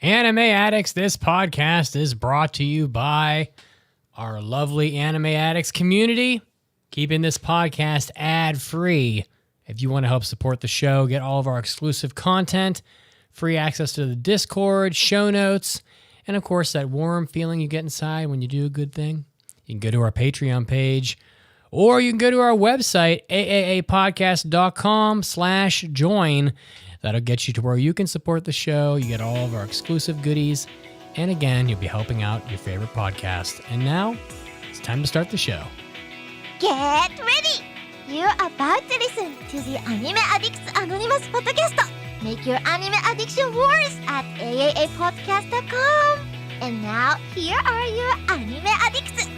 Anime Addicts, this podcast is brought to you by our lovely Anime Addicts community, keeping this podcast ad-free. If you want to help support the show, get all of our exclusive content, free access to the Discord, show notes, and of course that warm feeling you get inside when you do a good thing, you can go to our Patreon page, or you can go to our website, AAAPodcast.com/join. That'll get you to where you can support the show. You get all of our exclusive goodies. And again, you'll be helping out your favorite podcast. And now, it's time to start the show. Get ready! You're about to listen to the Anime Addicts Anonymous Podcast. Make your anime addiction worse at AAAPodcast.com. And now, here are your anime addicts.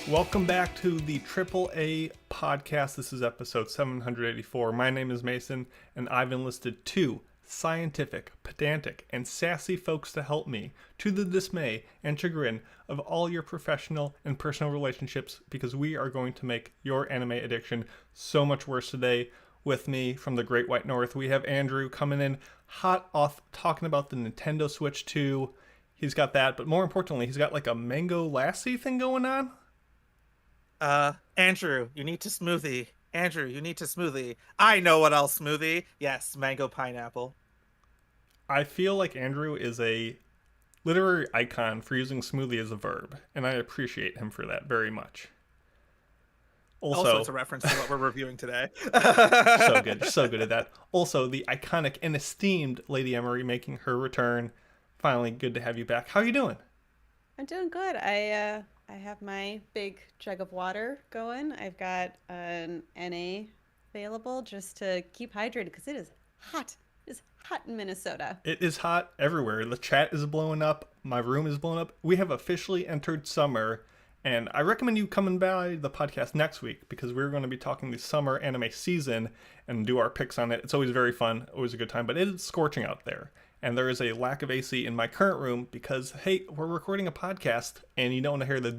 Welcome back to the AAA podcast. This is episode 784. My name is Mason, and I've enlisted two scientific, pedantic, and sassy folks to help me, to the dismay and chagrin of all your professional and personal relationships, because we are going to make your anime addiction so much worse today. With me from the Great White North, we have Andrew coming in hot off talking about the Nintendo Switch 2. He's got that, but more importantly, he's got like a Mango Lassie thing going on. Andrew, you need to smoothie. Andrew, you need to smoothie. I know what else smoothie. Yes, mango pineapple. I feel like Andrew is a literary icon for using smoothie as a verb, and I appreciate him for that very much. Also, it's a reference to what we're reviewing today. so good at that. Also, the iconic and esteemed Lady Emery making her return. Finally, good to have you back. How are you doing? I'm doing good. I have my big jug of water going. I've got an NA available just to keep hydrated because it is hot. It's hot in Minnesota. It is hot everywhere. The chat is blowing up. My room is blowing up. We have officially entered summer, and I recommend you coming by the podcast next week because we're going to be talking the summer anime season and do our picks on it. It's always very fun, always a good time, but it is scorching out there. And there is a lack of AC in my current room because, hey, we're recording a podcast and you don't want to hear the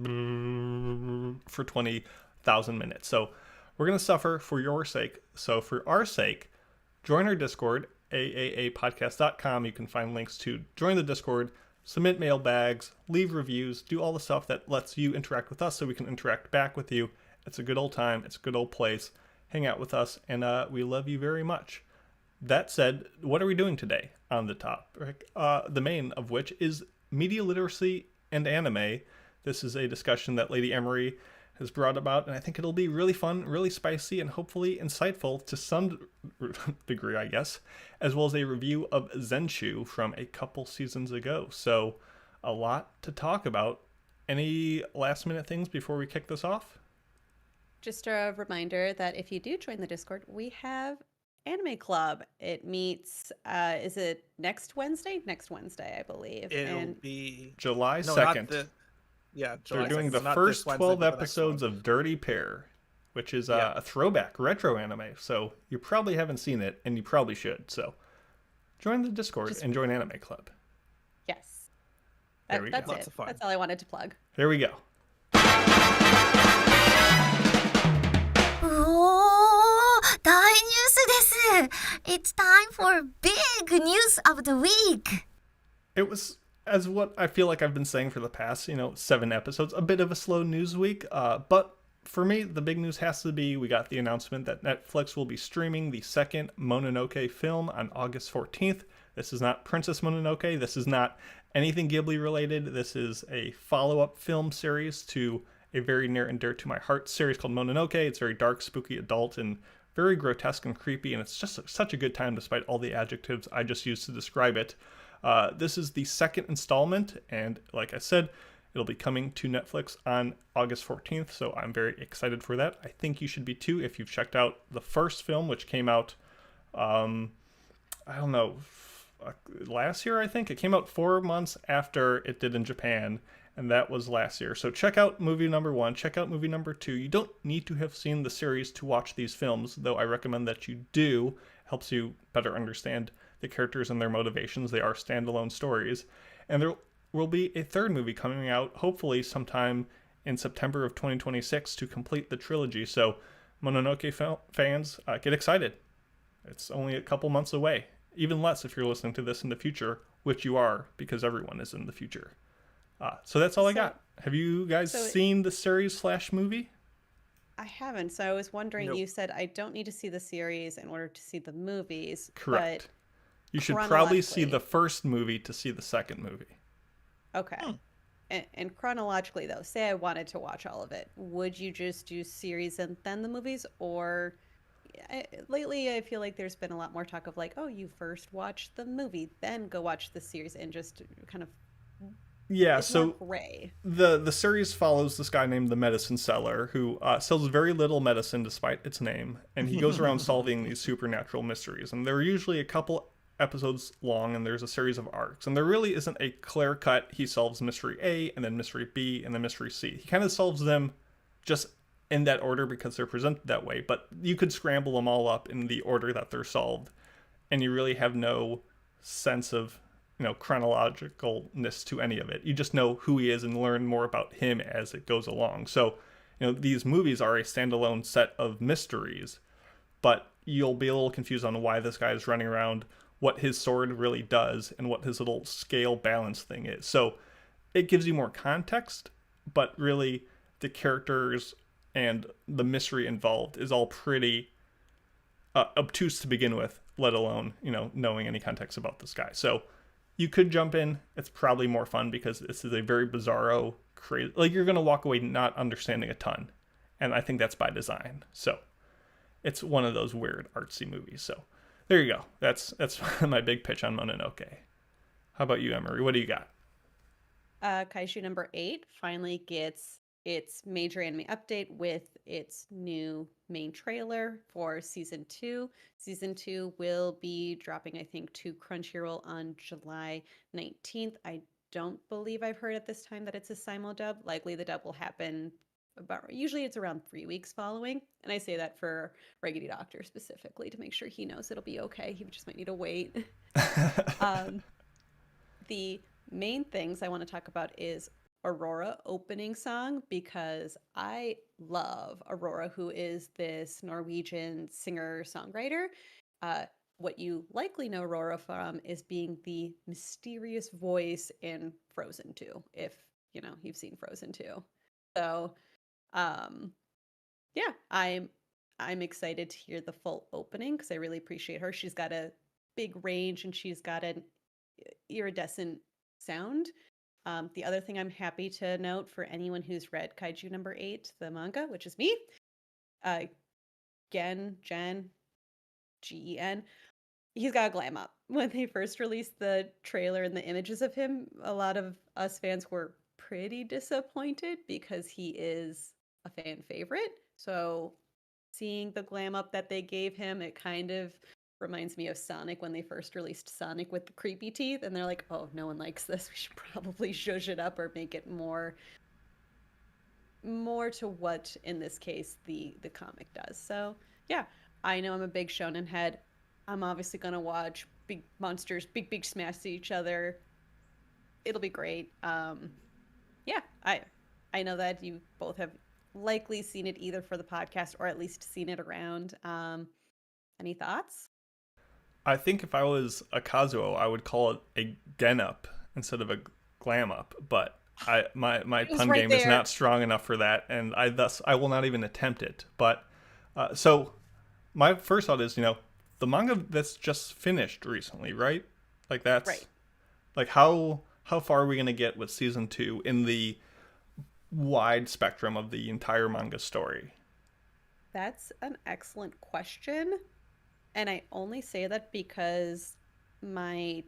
for 20,000 minutes. So we're going to suffer for your sake. So for our sake, join our Discord, AAAPodcast.com. You can find links to join the Discord, submit mailbags, leave reviews, do all the stuff that lets you interact with us so we can interact back with you. It's a good old time. It's a good old place. Hang out with us, and we love you very much. That said, what are we doing today on the topic? The main of which is media literacy and anime. This is a discussion that Lady Emery has brought about, and I think it'll be really fun, really spicy, and hopefully insightful to some degree, I guess, as well as a review of Zenshu from a couple seasons ago. So, a lot to talk about. Any last-minute things before we kick this off? Just a reminder that if you do join the Discord, we have Anime Club. It meets, is it next Wednesday? Next Wednesday, I believe. It'll be July 2nd. July They're doing 2nd, the so first Wednesday, 12 episodes of Dirty Pair, which is a throwback retro anime. So you probably haven't seen it, and you probably should. So join the Discord and join Anime Club. Yes. There we go. That's Lots it. of fun. That's all I wanted to plug. There we go. 大ニュースです。It's time for big news of the week. It was, as what I feel like I've been saying for the past, 7 episodes, a bit of a slow news week. But for me, the big news has to be we got the announcement that Netflix will be streaming the second Mononoke film on August 14th. This is not Princess Mononoke. This is not anything Ghibli related. This is a follow-up film series to a very near and dear to my heart series called Mononoke. It's very dark, spooky, adult, and very grotesque and creepy, and it's just such a good time despite all the adjectives I just used to describe it. This is the second installment, and like I said, it'll be coming to Netflix on August 14th, so I'm very excited for that. I think you should be too if you've checked out the first film, which came out, I don't know, last year, I think. It came out 4 months after it did in Japan, and that was last year. So check out movie number 1, check out movie number 2. You don't need to have seen the series to watch these films, though I recommend that you do. Helps you better understand the characters and their motivations. They are standalone stories. And there will be a third movie coming out, hopefully sometime in September of 2026 to complete the trilogy. So Mononoke fans, get excited. It's only a couple months away. Even less if you're listening to this in the future, which you are, because everyone is in the future. So that's all I got. Have you guys seen the series / movie? I haven't. So I was wondering, Nope. You said I don't need to see the series in order to see the movies. Correct. But You should probably see the first movie to see the second movie. okay. And chronologically, though, say I wanted to watch all of it, would you just do series and then the movies? Or lately, I feel like there's been a lot more talk of like, oh, you first watch the movie, then go watch the series, and just kind of Yeah, it's so more gray. the series follows this guy named the Medicine Seller who sells very little medicine despite its name, and he goes around solving these supernatural mysteries. And they're usually a couple episodes long, and there's a series of arcs. And there really isn't a clear cut, he solves mystery A, and then mystery B, and then mystery C. He kind of solves them just in that order because they're presented that way, but you could scramble them all up in the order that they're solved, and you really have no sense of chronologicalness to any of it. You just know who he is and learn more about him as it goes along. So, these movies are a standalone set of mysteries, but you'll be a little confused on why this guy is running around, what his sword really does, and what his little scale balance thing is. So it gives you more context, but really the characters and the mystery involved is all pretty obtuse to begin with, let alone, knowing any context about this guy. So you could jump in. It's probably more fun because this is a very bizarro, crazy, like you're going to walk away not understanding a ton. And I think that's by design. So it's one of those weird artsy movies. So there you go. That's my big pitch on Mononoke. How about you, Emery? What do you got? Kaiju number 8 finally gets its major anime update with its new main trailer for season 2. Season 2 will be dropping, I think, to Crunchyroll on July 19th. I don't believe I've heard at this time that it's a simul-dub. Likely the dub will happen usually it's around 3 weeks following. And I say that for Raggedy Doctor specifically to make sure he knows it'll be okay. He just might need to wait. The main things I want to talk about is Aurora opening song, because I love Aurora, who is this Norwegian singer-songwriter. What you likely know Aurora from is being the mysterious voice in Frozen 2, if you've seen Frozen 2. So yeah, I'm excited to hear the full opening because I really appreciate her. She's got a big range and she's got an iridescent sound. The other thing I'm happy to note for anyone who's read Kaiju number 8, the manga, which is me, Gen, Gen, he's got a glam up. When they first released the trailer and the images of him, a lot of us fans were pretty disappointed because he is a fan favorite. So seeing the glam up that they gave him, it kind of reminds me of Sonic when they first released Sonic with the creepy teeth, and they're like, oh, no one likes this. We should probably zhuzh it up or make it more to what, in this case, the comic does. So yeah, I know I'm a big shonen head. I'm obviously going to watch big monsters, big smash each other. It'll be great. Yeah, I know that you both have likely seen it either for the podcast or at least seen it around. Any thoughts? I think if I was a Kazuo, I would call it a gen up instead of a glam up, but my pun game is not strong enough for that, and I will not even attempt it. But so my first thought is, the manga that's just finished recently, right? Like that's right. Like how far are we going to get with season 2 in the wide spectrum of the entire manga story? That's an excellent question. And I only say that because my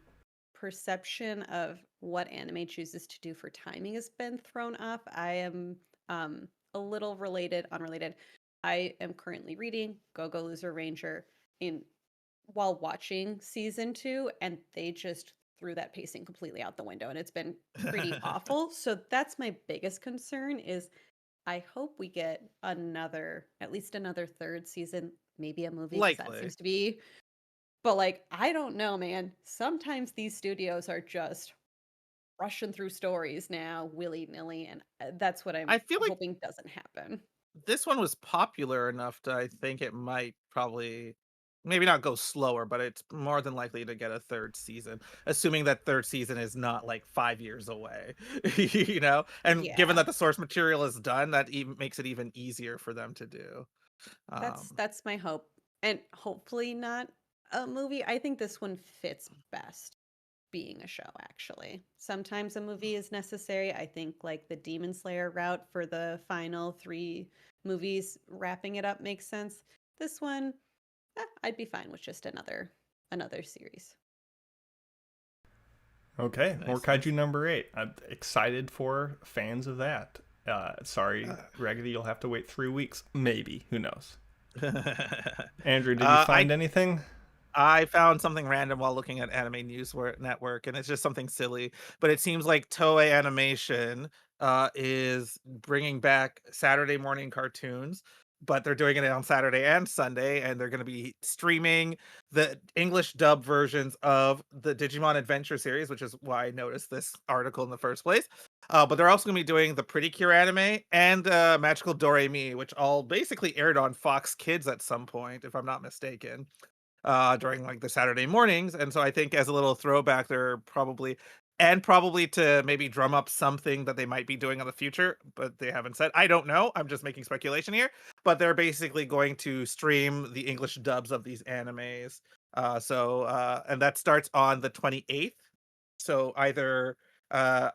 perception of what anime chooses to do for timing has been thrown off. I am a little unrelated. I am currently reading Go Go Loser Ranger in while watching season 2, and they just threw that pacing completely out the window, and it's been pretty awful. So that's my biggest concern is I hope we get at least another third season, maybe a movie, because that Likely. seems to be. But like, I don't know, man. Sometimes these studios are just rushing through stories now, willy nilly, and that's what I'm I feel like hoping doesn't happen. this one was popular enough to I think it might probably maybe not go slower, but it's more than likely to get a third season, assuming that third season is not like 5 years away, you know? And given Yeah, that the source material is done, that even makes it even easier for them to do. Um, that's my hope, and hopefully not a movie. I think this one fits best being a show. Actually, sometimes a movie is necessary. I think like the Demon Slayer route for the final 3 movies, wrapping it up makes sense. This one, I'd be fine with just another series. Okay, more nice, kaiju nice. number 8. I'm excited for fans of that. Sorry, Uh, Raggedy, you'll have to wait 3 weeks. Maybe. Who knows? Andrew, did you find I anything? I found something random while looking at Anime News Network, and it's just something silly. But it seems like Toei Animation is bringing back Saturday morning cartoons, but they're doing it on Saturday and Sunday, and they're going to be streaming the English dub versions of the Digimon Adventure series, which is why I noticed this article in the first place. But they're also going to be doing the Pretty Cure anime and Magical Doremi, which all basically aired on Fox Kids at some point, if I'm not mistaken, during like the Saturday mornings. And so I think as a little throwback, they're probably to maybe drum up something that they might be doing in the future, but they haven't said. I don't know. I'm just making speculation here. But they're basically going to stream the English dubs of these animes. And that starts on the 28th. So either uh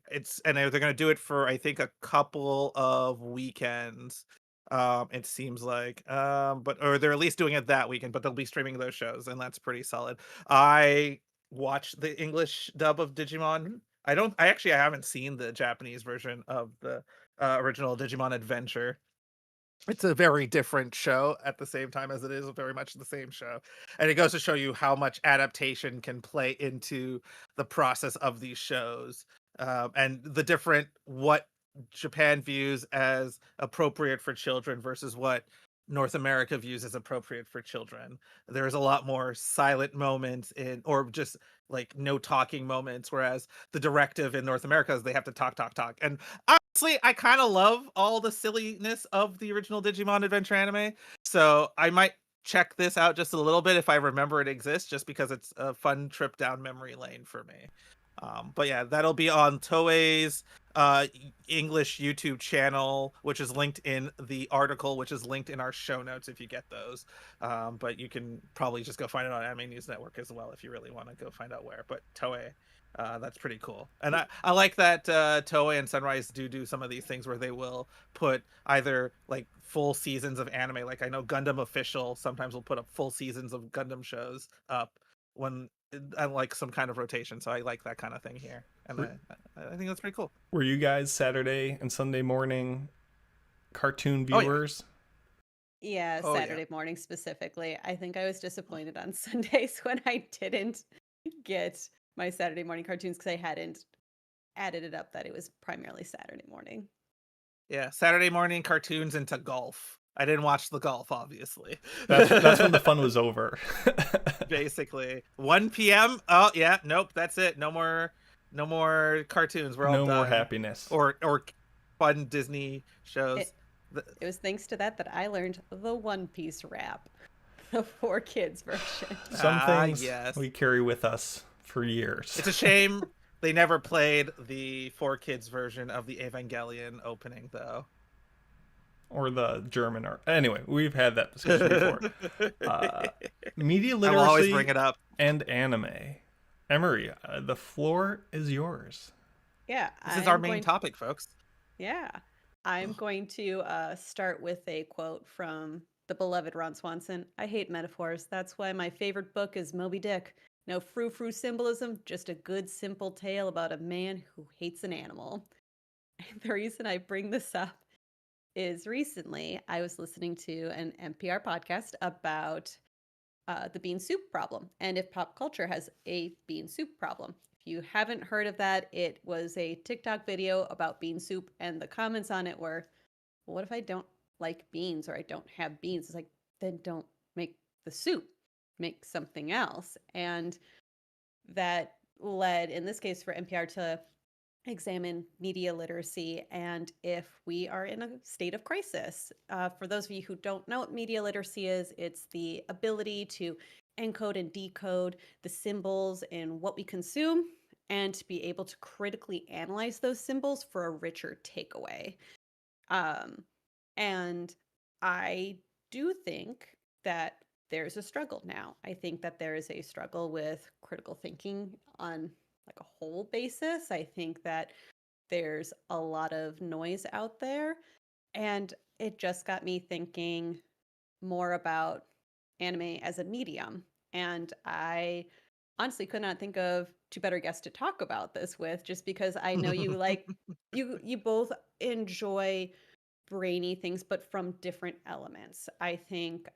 it's and they're going to do it for I think a couple of weekends. It seems like, but or they're at least doing it that weekend, but they'll be streaming those shows, and that's pretty solid. I watched the English dub of Digimon. I haven't seen the Japanese version of the original Digimon Adventure. It's a very different show at the same time as it is very much the same show. And it goes to show you how much adaptation can play into the process of these shows. And the different what Japan views as appropriate for children versus what North America views as appropriate for children. There's a lot more silent moments or just like no talking moments, whereas the directive in North America is they have to talk, talk, talk. And honestly, I kind of love all the silliness of the original Digimon Adventure anime. So I might check this out just a little bit if I remember it exists, just because it's a fun trip down memory lane for me. But yeah, that'll be on Toei's English YouTube channel, which is linked in the article, which is linked in our show notes if you get those. But you can probably just go find it on Anime News Network as well if you really want to go find out where. But Toei, that's pretty cool. And I like that Toei and Sunrise do some of these things where they will put either like full seasons of anime. Like I know Gundam Official sometimes will put up full seasons of Gundam shows up when I like some kind of rotation. So I like that kind of thing here. And I think that's pretty cool. Were you guys Saturday and Sunday morning cartoon Oh, yeah. viewers? Yeah, Oh, yeah. Saturday morning specifically. I think I was disappointed on Sundays when I didn't get my Saturday morning cartoons because I hadn't added it up that it was primarily Saturday morning. Yeah, Saturday morning cartoons into golf. I didn't watch the golf, obviously. That's when the fun was over. Basically, 1 p.m. Oh yeah, nope, that's it. No more cartoons. We're all No done. more happiness. Or fun Disney shows. It was thanks to that I learned the One Piece rap, the 4 Kids version. Some things yes. we carry with us for years. It's a shame they never played the 4 Kids version of the Evangelion opening, though. Or the German art. Anyway, we've had that discussion before. Media I will always literacy bring it up. and anime. Emery, the floor is yours. Yeah, This is our main topic, folks. Yeah, I'm going to start with a quote from the beloved Ron Swanson. I hate metaphors. That's why my favorite book is Moby Dick. No frou-frou symbolism, just a good, simple tale about a man who hates an animal. The reason I bring this up is recently I was listening to an NPR podcast about the bean soup problem, and if pop culture has a bean soup problem. If you haven't heard of that, it was a TikTok video about bean soup, and the comments on it were, well, what if I don't like beans or I don't have beans? It's like, then don't make the soup, make something else. And that led, in this case for NPR, to examine media literacy and if we are in a state of crisis. For those of you who don't know what media literacy is, it's the ability to encode and decode the symbols in what we consume and to be able to critically analyze those symbols for a richer takeaway. And I do think that there's a struggle now. I think that there is a struggle with critical thinking on like a whole basis. I think that there's a lot of noise out there, and it just got me thinking more about anime as a medium. And I honestly could not think of two better guests to talk about this with, just because I know you like you both enjoy brainy things, but from different elements. I think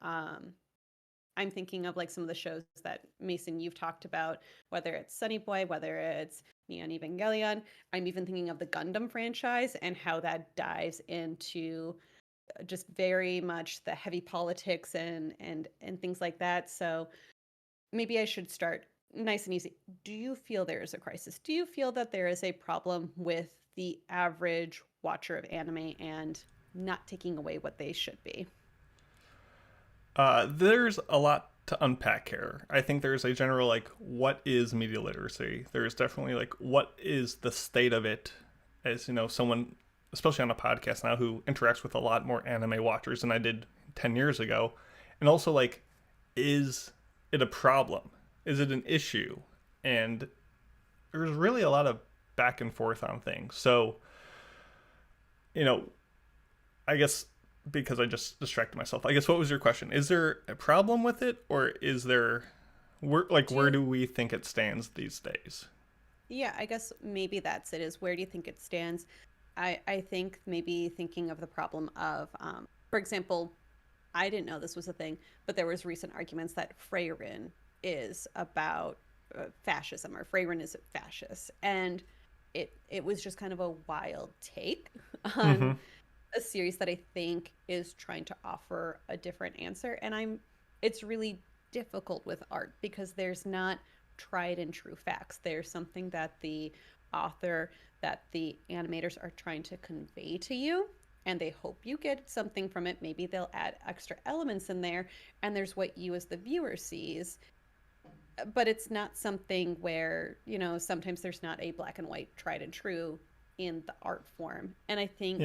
I'm thinking of like some of the shows that Mason you've talked about, whether it's Sunny Boy, whether it's Neon Evangelion. I'm even thinking of the Gundam franchise and how that dives into just very much the heavy politics and things like that. So maybe I should start nice and easy. Do you feel there is a crisis? Do you feel that there is a problem with the average watcher of anime and not taking away what they should be? There's a lot to unpack here. I think there's a general, like, what is media literacy? There's definitely, like, what is the state of it? As, you know, someone, especially on a podcast now, who interacts with a lot more anime watchers than I did 10 years ago. And also, like, is it a problem? Is it an issue? And there's really a lot of back and forth on things. So, you know, I guess, because I just distracted myself, I guess, what was your question? Is there a problem with it, or is there, where do we think it stands these days? Yeah, I guess maybe that's it, is where do you think it stands? I think maybe thinking of the problem of, for example, I didn't know this was a thing, but there was recent arguments that Freyrin is about fascism, or Freyrin is fascist. And it was just kind of a wild take on a series that I think is trying to offer a different answer. And it's really difficult with art because there's not tried and true facts. There's something that the author, that the animators are trying to convey to you, and they hope you get something from it. Maybe they'll add extra elements in there, and there's what you as the viewer sees. But it's not something where, you know, sometimes there's not a black and white tried and true in the art form. And I think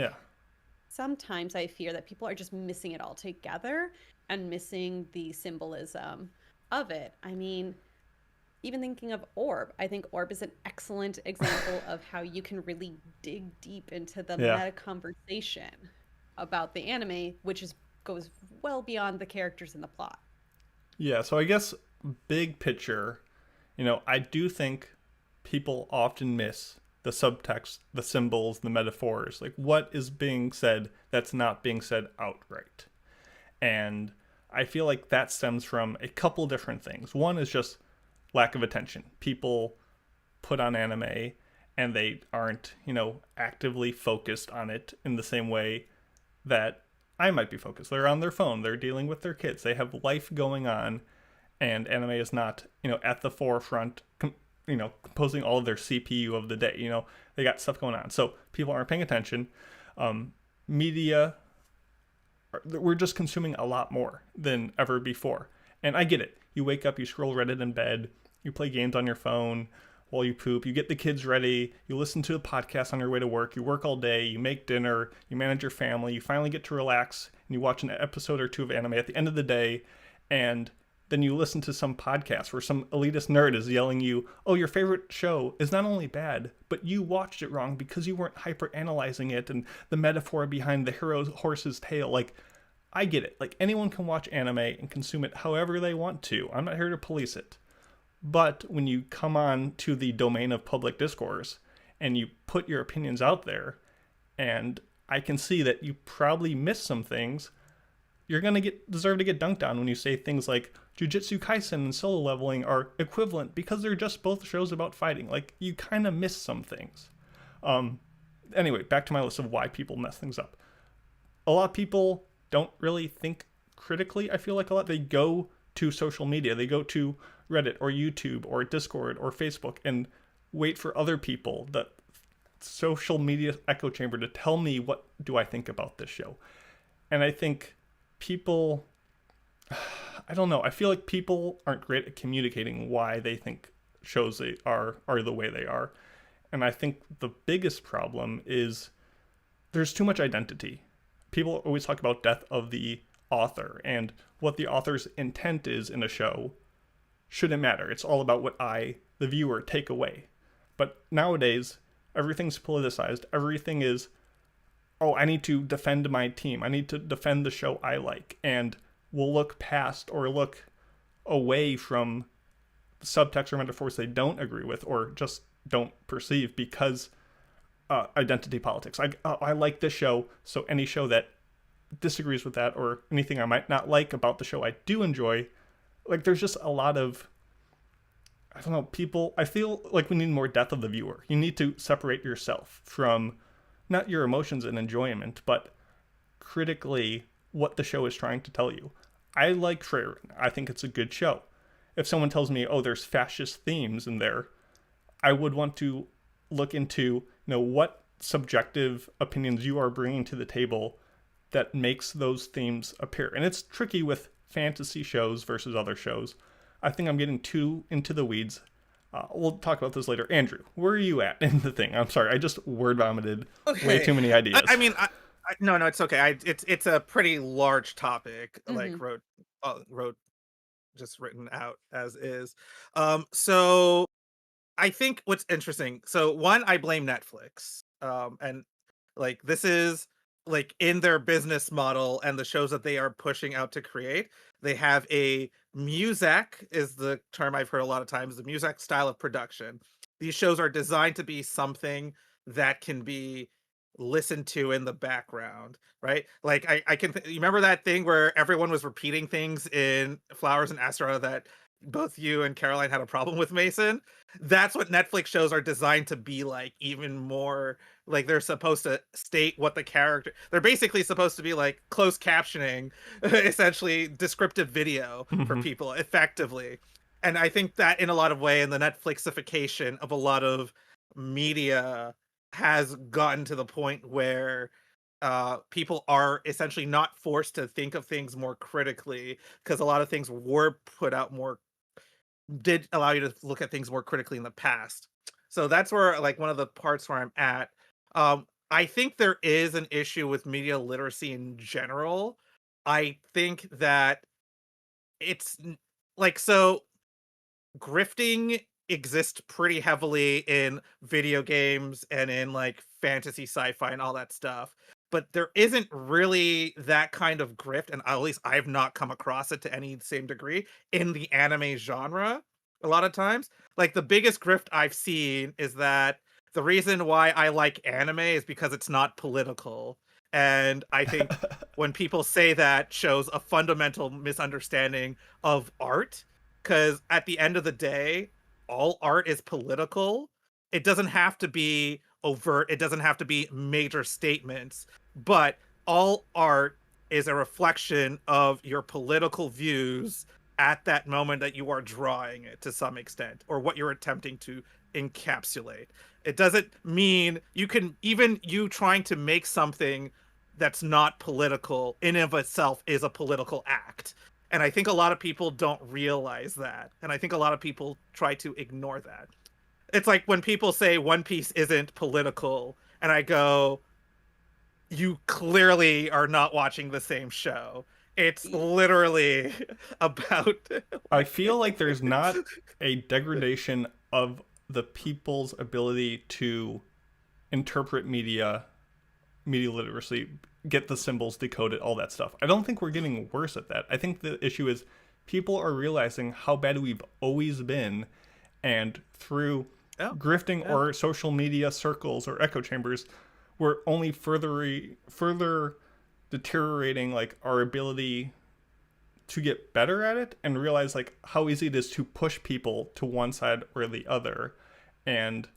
sometimes I fear that people are just missing it all together and missing the symbolism of it. I mean, even thinking of Orb, I think Orb is an excellent example of how you can really dig deep into the meta conversation about the anime, which goes well beyond the characters and the plot. Yeah, so I guess big picture, you know, I do think people often miss the subtext, the symbols, the metaphors, like what is being said that's not being said outright. And I feel like that stems from a couple different things. One is just lack of attention. People put on anime and they aren't, you know, actively focused on it in the same way that I might be focused. They're on their phone, they're dealing with their kids, they have life going on, and anime is not, you know, at the forefront, you know, composing all of their CPU of the day. You know, they got stuff going on. So people aren't paying attention. Media, we're just consuming a lot more than ever before. And I get it. You wake up, you scroll Reddit in bed, you play games on your phone while you poop, you get the kids ready, you listen to a podcast on your way to work, you work all day, you make dinner, you manage your family, you finally get to relax, and you watch an episode or two of anime at the end of the day, and then you listen to some podcast where some elitist nerd is yelling you, oh, your favorite show is not only bad, but you watched it wrong because you weren't hyper-analyzing it and the metaphor behind the hero's horse's tail. Like, I get it. Like, anyone can watch anime and consume it however they want to. I'm not here to police it. But when you come on to the domain of public discourse and you put your opinions out there, and I can see that you probably missed some things, you're going to deserve to get dunked on when you say things like Jujutsu Kaisen and Solo Leveling are equivalent because they're just both shows about fighting. Like, you kind of miss some things. Anyway, back to my list of why people mess things up. A lot of people don't really think critically, I feel like a lot. They go to social media. They go to Reddit or YouTube or Discord or Facebook and wait for other people, the social media echo chamber, to tell me what do I think about this show. And I think people, I don't know, I feel like people aren't great at communicating why they think shows are the way they are. And I think the biggest problem is there's too much identity. People always talk about death of the author, and what the author's intent is in a show shouldn't matter. It's all about what I, the viewer, take away. But nowadays, everything's politicized. Everything is, oh, I need to defend my team. I need to defend the show I like. And we'll look past or look away from subtext or metaphors they don't agree with or just don't perceive because identity politics. I like this show, so any show that disagrees with that or anything I might not like about the show I do enjoy, like there's just a lot of, I don't know, people, I feel like we need more depth of the viewer. You need to separate yourself from not your emotions and enjoyment, but critically what the show is trying to tell you. I like Frieren. I think it's a good show. If someone tells me, oh, there's fascist themes in there, I would want to look into, what subjective opinions you are bringing to the table that makes those themes appear. And it's tricky with fantasy shows versus other shows. I think I'm getting too into the weeds. We'll talk about this later. Andrew, where are you at in the thing? I'm sorry, I just word vomited way too many ideas. I mean, no, it's okay. It's a pretty large topic. Like wrote just written out as is. So I think what's interesting. So one, I blame Netflix. And like this is like in their business model and the shows that they are pushing out to create, they have a muzak is the term I've heard a lot of times, the muzak style of production. These shows are designed to be something that can be listened to in the background, right? Like I can you remember that thing where everyone was repeating things in Flowers and Astra that both you and Caroline had a problem with, Mason? That's what Netflix shows are designed to be like, even more like they're supposed to state what the character, they're basically supposed to be like closed captioning, essentially descriptive video for people effectively. And I think that in a lot of way in the Netflixification of a lot of media has gotten to the point where people are essentially not forced to think of things more critically because a lot of things were put out more, did allow you to look at things more critically in the past. So that's where like one of the parts where I'm at. I think there is an issue with media literacy in general. I think that it's like, so grifting exists pretty heavily in video games and in like fantasy sci-fi and all that stuff, but there isn't really that kind of grift, and at least I've not come across it to any same degree in the anime genre. A lot of times, like the biggest grift I've seen is that the reason why I like anime is because it's not political. And I think when people say that, shows a fundamental misunderstanding of art, because at the end of the day, all art is political. It doesn't have to be overt, it doesn't have to be major statements, but all art is a reflection of your political views at that moment that you are drawing it to some extent, or what you're attempting to encapsulate. It doesn't mean you can, even you trying to make something that's not political in and of itself is a political act. And I think a lot of people don't realize that. And I think a lot of people try to ignore that. It's like when people say One Piece isn't political, and I go, you clearly are not watching the same show. It's literally about... I feel like there's not a degradation of the people's ability to interpret media literacy, get the symbols, decode it, all that stuff. I don't think we're getting worse at that. I think the issue is people are realizing how bad we've always been, and through grifting or social media circles or echo chambers, we're only further deteriorating like our ability to get better at it, and realize like how easy it is to push people to one side or the other. And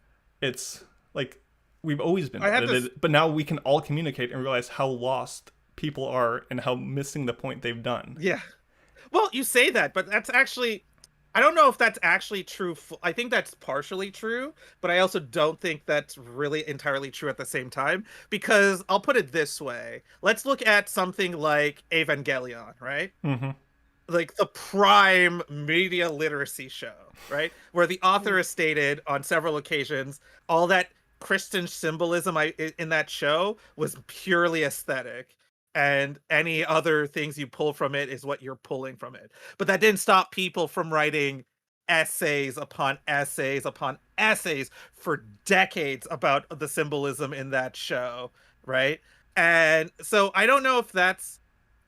it's like we've always been good at it, but now we can all communicate and realize how lost people are and how missing the point they've done. Yeah. Well, you say that, but that's actually, I don't know if that's actually true. I think that's partially true, but I also don't think that's really entirely true at the same time, because I'll put it this way. Let's look at something like Evangelion, right? Mm-hmm. Like the prime media literacy show, right? Where the author has stated on several occasions, all that Christian symbolism in that show was purely aesthetic. And any other things you pull from it is what you're pulling from it. But that didn't stop people from writing essays upon essays upon essays for decades about the symbolism in that show, right? And so I don't know if that's,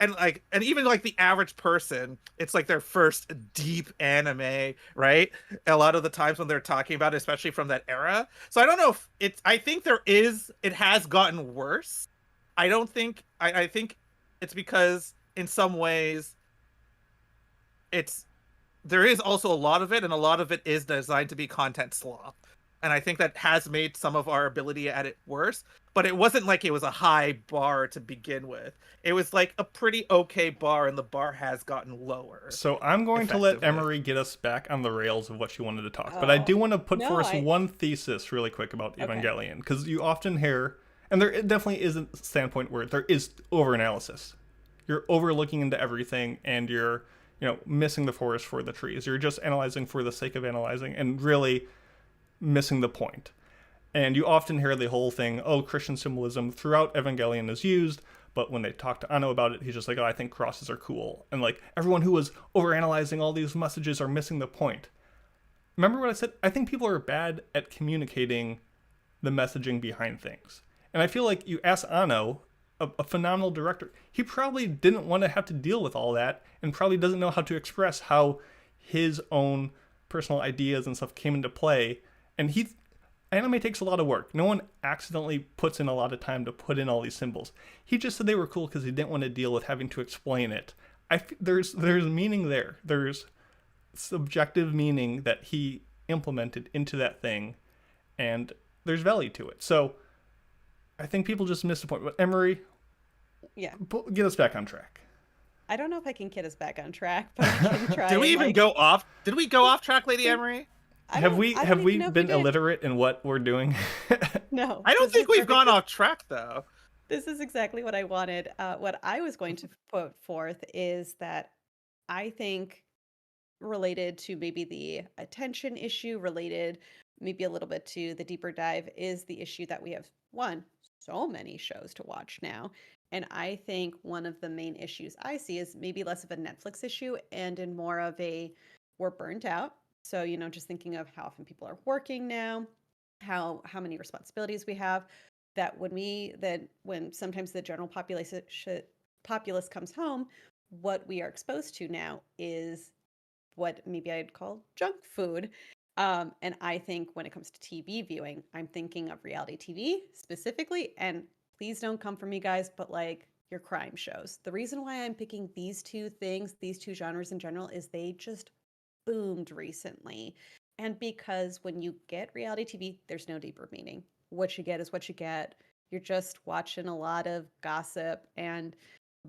and even like the average person, it's like their first deep anime, right? A lot of the times when they're talking about it, especially from that era. So I don't know if I think it has gotten worse. I don't think, I think it's because in some ways there is also a lot of it, and a lot of it is designed to be content slop. And I think that has made some of our ability at it worse, but it wasn't like it was a high bar to begin with. It was like a pretty okay bar, and the bar has gotten lower. So I'm going to let Emery get us back on the rails of what she wanted to talk. But I do want to put forth one thesis really quick about Evangelion, because you often hear, and there definitely is a standpoint where there is overanalysis. You're overlooking into everything, and you're, missing the forest for the trees. You're just analyzing for the sake of analyzing, and really missing the point. And you often hear the whole thing, Christian symbolism throughout Evangelion is used, but when they talk to Anno about it, he's just like, I think crosses are cool. And like, everyone who was overanalyzing all these messages are missing the point. Remember what I said? I think people are bad at communicating the messaging behind things. And I feel like you ask Anno, a phenomenal director, he probably didn't want to have to deal with all that, and probably doesn't know how to express how his own personal ideas and stuff came into play. And anime takes a lot of work. No one accidentally puts in a lot of time to put in all these symbols. He just said they were cool because he didn't want to deal with having to explain it. There's meaning there. There's subjective meaning that he implemented into that thing, and there's value to it. So I think people just miss the point. But Emery, get us back on track. I don't know if I can get us back on track, but I can try. Did we even go off? Did we go off track, Lady Emery? Have we been illiterate in what we're doing? No. I don't think we've gone off track, though. This is exactly what I wanted. What I was going to put forth is that I think, related to maybe the attention issue, related maybe a little bit to the deeper dive, is the issue that we have, so many shows to watch now. And I think one of the main issues I see is maybe less of a Netflix issue and in more of a, we're burnt out. So, just thinking of how often people are working now, how many responsibilities we have, that when sometimes the general populace comes home, what we are exposed to now is what maybe I'd call junk food. And I think when it comes to TV viewing, I'm thinking of reality TV specifically, and please don't come for me, guys, but like your crime shows. The reason why I'm picking these two genres in general, is they just boomed recently. And because when you get reality TV, there's no deeper meaning. What you get is what you get. You're just watching a lot of gossip and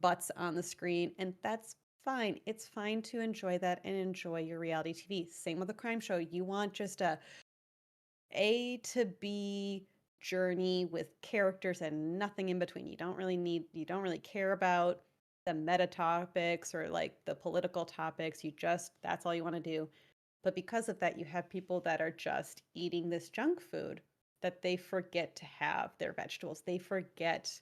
butts on the screen, and that's fine. It's fine to enjoy that and enjoy your reality TV. Same with a crime show. You want just A to B journey with characters and nothing in between. You don't really care about the meta topics or like the political topics. That's all you want to do. But because of that, you have people that are just eating this junk food, that they forget to have their vegetables. They forget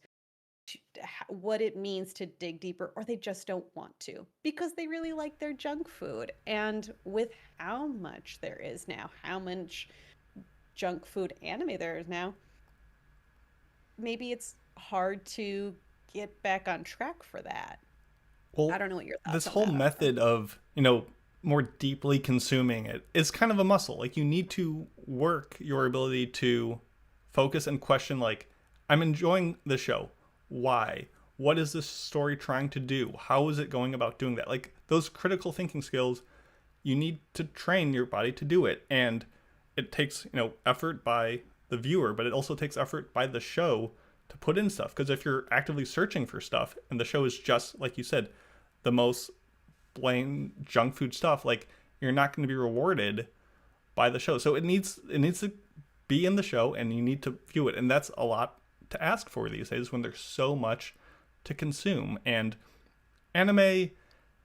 what it means to dig deeper, or they just don't want to because they really like their junk food. And with how much there is now, how much junk food anime there is now, maybe it's hard to get back on track for that. Well, I don't know what your thoughts this whole method of, more deeply consuming it is kind of a muscle. Like, you need to work your ability to focus and question, like, I'm enjoying the show. Why? what is this story trying to do? How is it going about doing that? Like, those critical thinking skills, you need to train your body to do it. And it takes, effort by the viewer, but it also takes effort by the show to put in stuff. Because if you're actively searching for stuff and the show is just, like you said, the most plain junk food stuff, like, you're not going to be rewarded by the show. So it needs to be in the show, and you need to view it. And that's a lot to ask for these days when there's so much to consume. And anime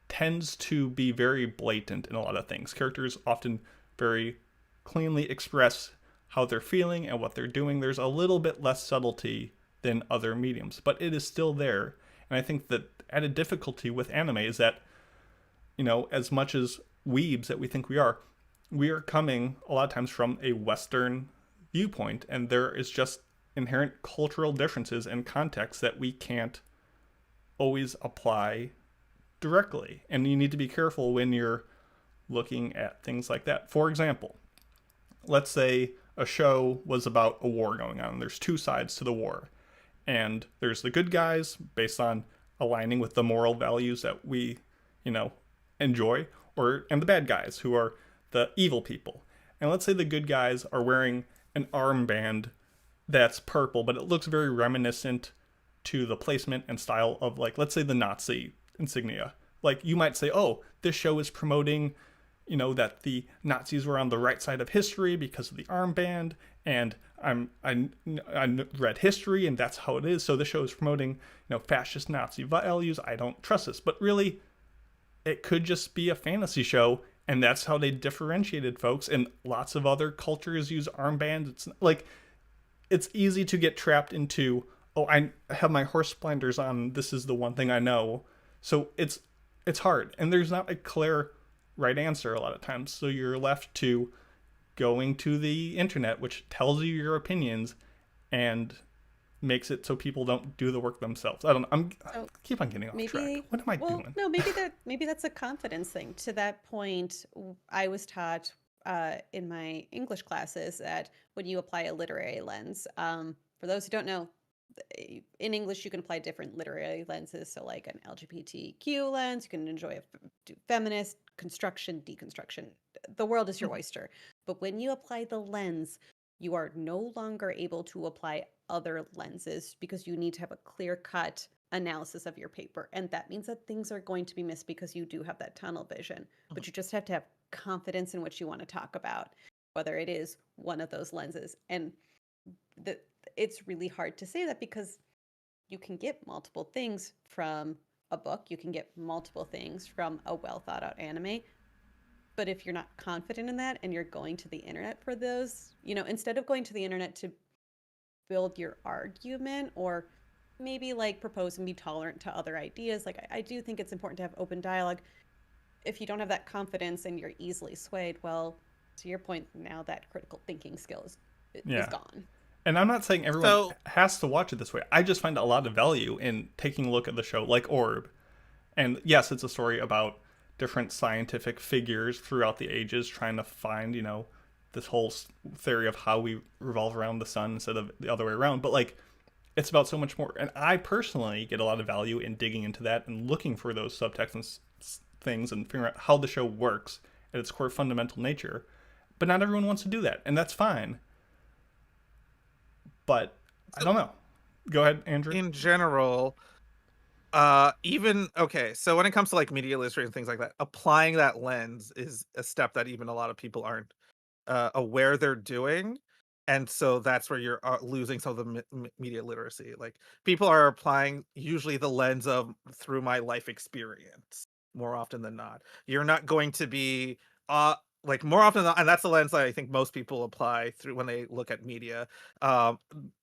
tends to be very blatant in a lot of things. Characters often very cleanly express how they're feeling and what they're doing. There's a little bit less subtlety than other mediums, but it is still there. And I think that added difficulty with anime is that, as much as weebs that we think we are coming a lot of times from a Western viewpoint, and there is just inherent cultural differences and context that we can't always apply directly. And you need to be careful when you're looking at things like that. For example, let's say a show was about a war going on. There's two sides to the war. And there's the good guys based on aligning with the moral values that we, enjoy, and the bad guys who are the evil people. And let's say the good guys are wearing an armband that's purple, but it looks very reminiscent to the placement and style of, like, let's say the Nazi insignia. Like, you might say, oh, this show is promoting, that the Nazis were on the right side of history because of the armband, and I read history, and that's how it is. So the show is promoting, fascist Nazi values. I don't trust this. But really, it could just be a fantasy show, and that's how they differentiated folks. And lots of other cultures use armbands. It's like, it's easy to get trapped into, oh, I have my horse blinders on, this is the one thing I know. So it's hard, and there's not a clear right answer a lot of times. So you're left to going to the internet, which tells you your opinions and makes it so people don't do the work themselves. I don't know. I keep on getting off track. What am I doing? No, maybe that's a confidence thing. To that point, I was taught in my English classes that when you apply a literary lens, for those who don't know, in English you can apply different literary lenses. So like an LGBTQ lens, you can enjoy do feminist, construction, deconstruction. The world is your oyster. But when you apply the lens, you are no longer able to apply other lenses because you need to have a clear-cut analysis of your paper. And that means that things are going to be missed because you do have that tunnel vision. But you just have to have confidence in what you want to talk about, whether it is one of those lenses. And it's really hard to say that because you can get multiple things from a book. You can get multiple things from a well-thought-out anime. But if you're not confident in that and you're going to the internet for those, instead of going to the internet to build your argument or maybe like propose and be tolerant to other ideas, like I do think it's important to have open dialogue. If you don't have that confidence and you're easily swayed, well, to your point, now that critical thinking skill is gone. And I'm not saying everyone has to watch it this way. I just find a lot of value in taking a look at the show like Orb. And yes, it's a story about different scientific figures throughout the ages trying to find, this whole theory of how we revolve around the sun instead of the other way around. But like, it's about so much more. And I personally get a lot of value in digging into that and looking for those subtext and things and figuring out how the show works at its core fundamental nature. But not everyone wants to do that, and that's fine. But I don't know. Go ahead, Andrew. In general, so when it comes to like media literacy and things like that, applying that lens is a step that even a lot of people aren't aware they're doing. And so that's where you're losing some of the media literacy. Like, people are applying usually the lens of through my life experience more often than not. You're not going to be like more often than not, and that's the lens that I think most people apply through when they look at media. And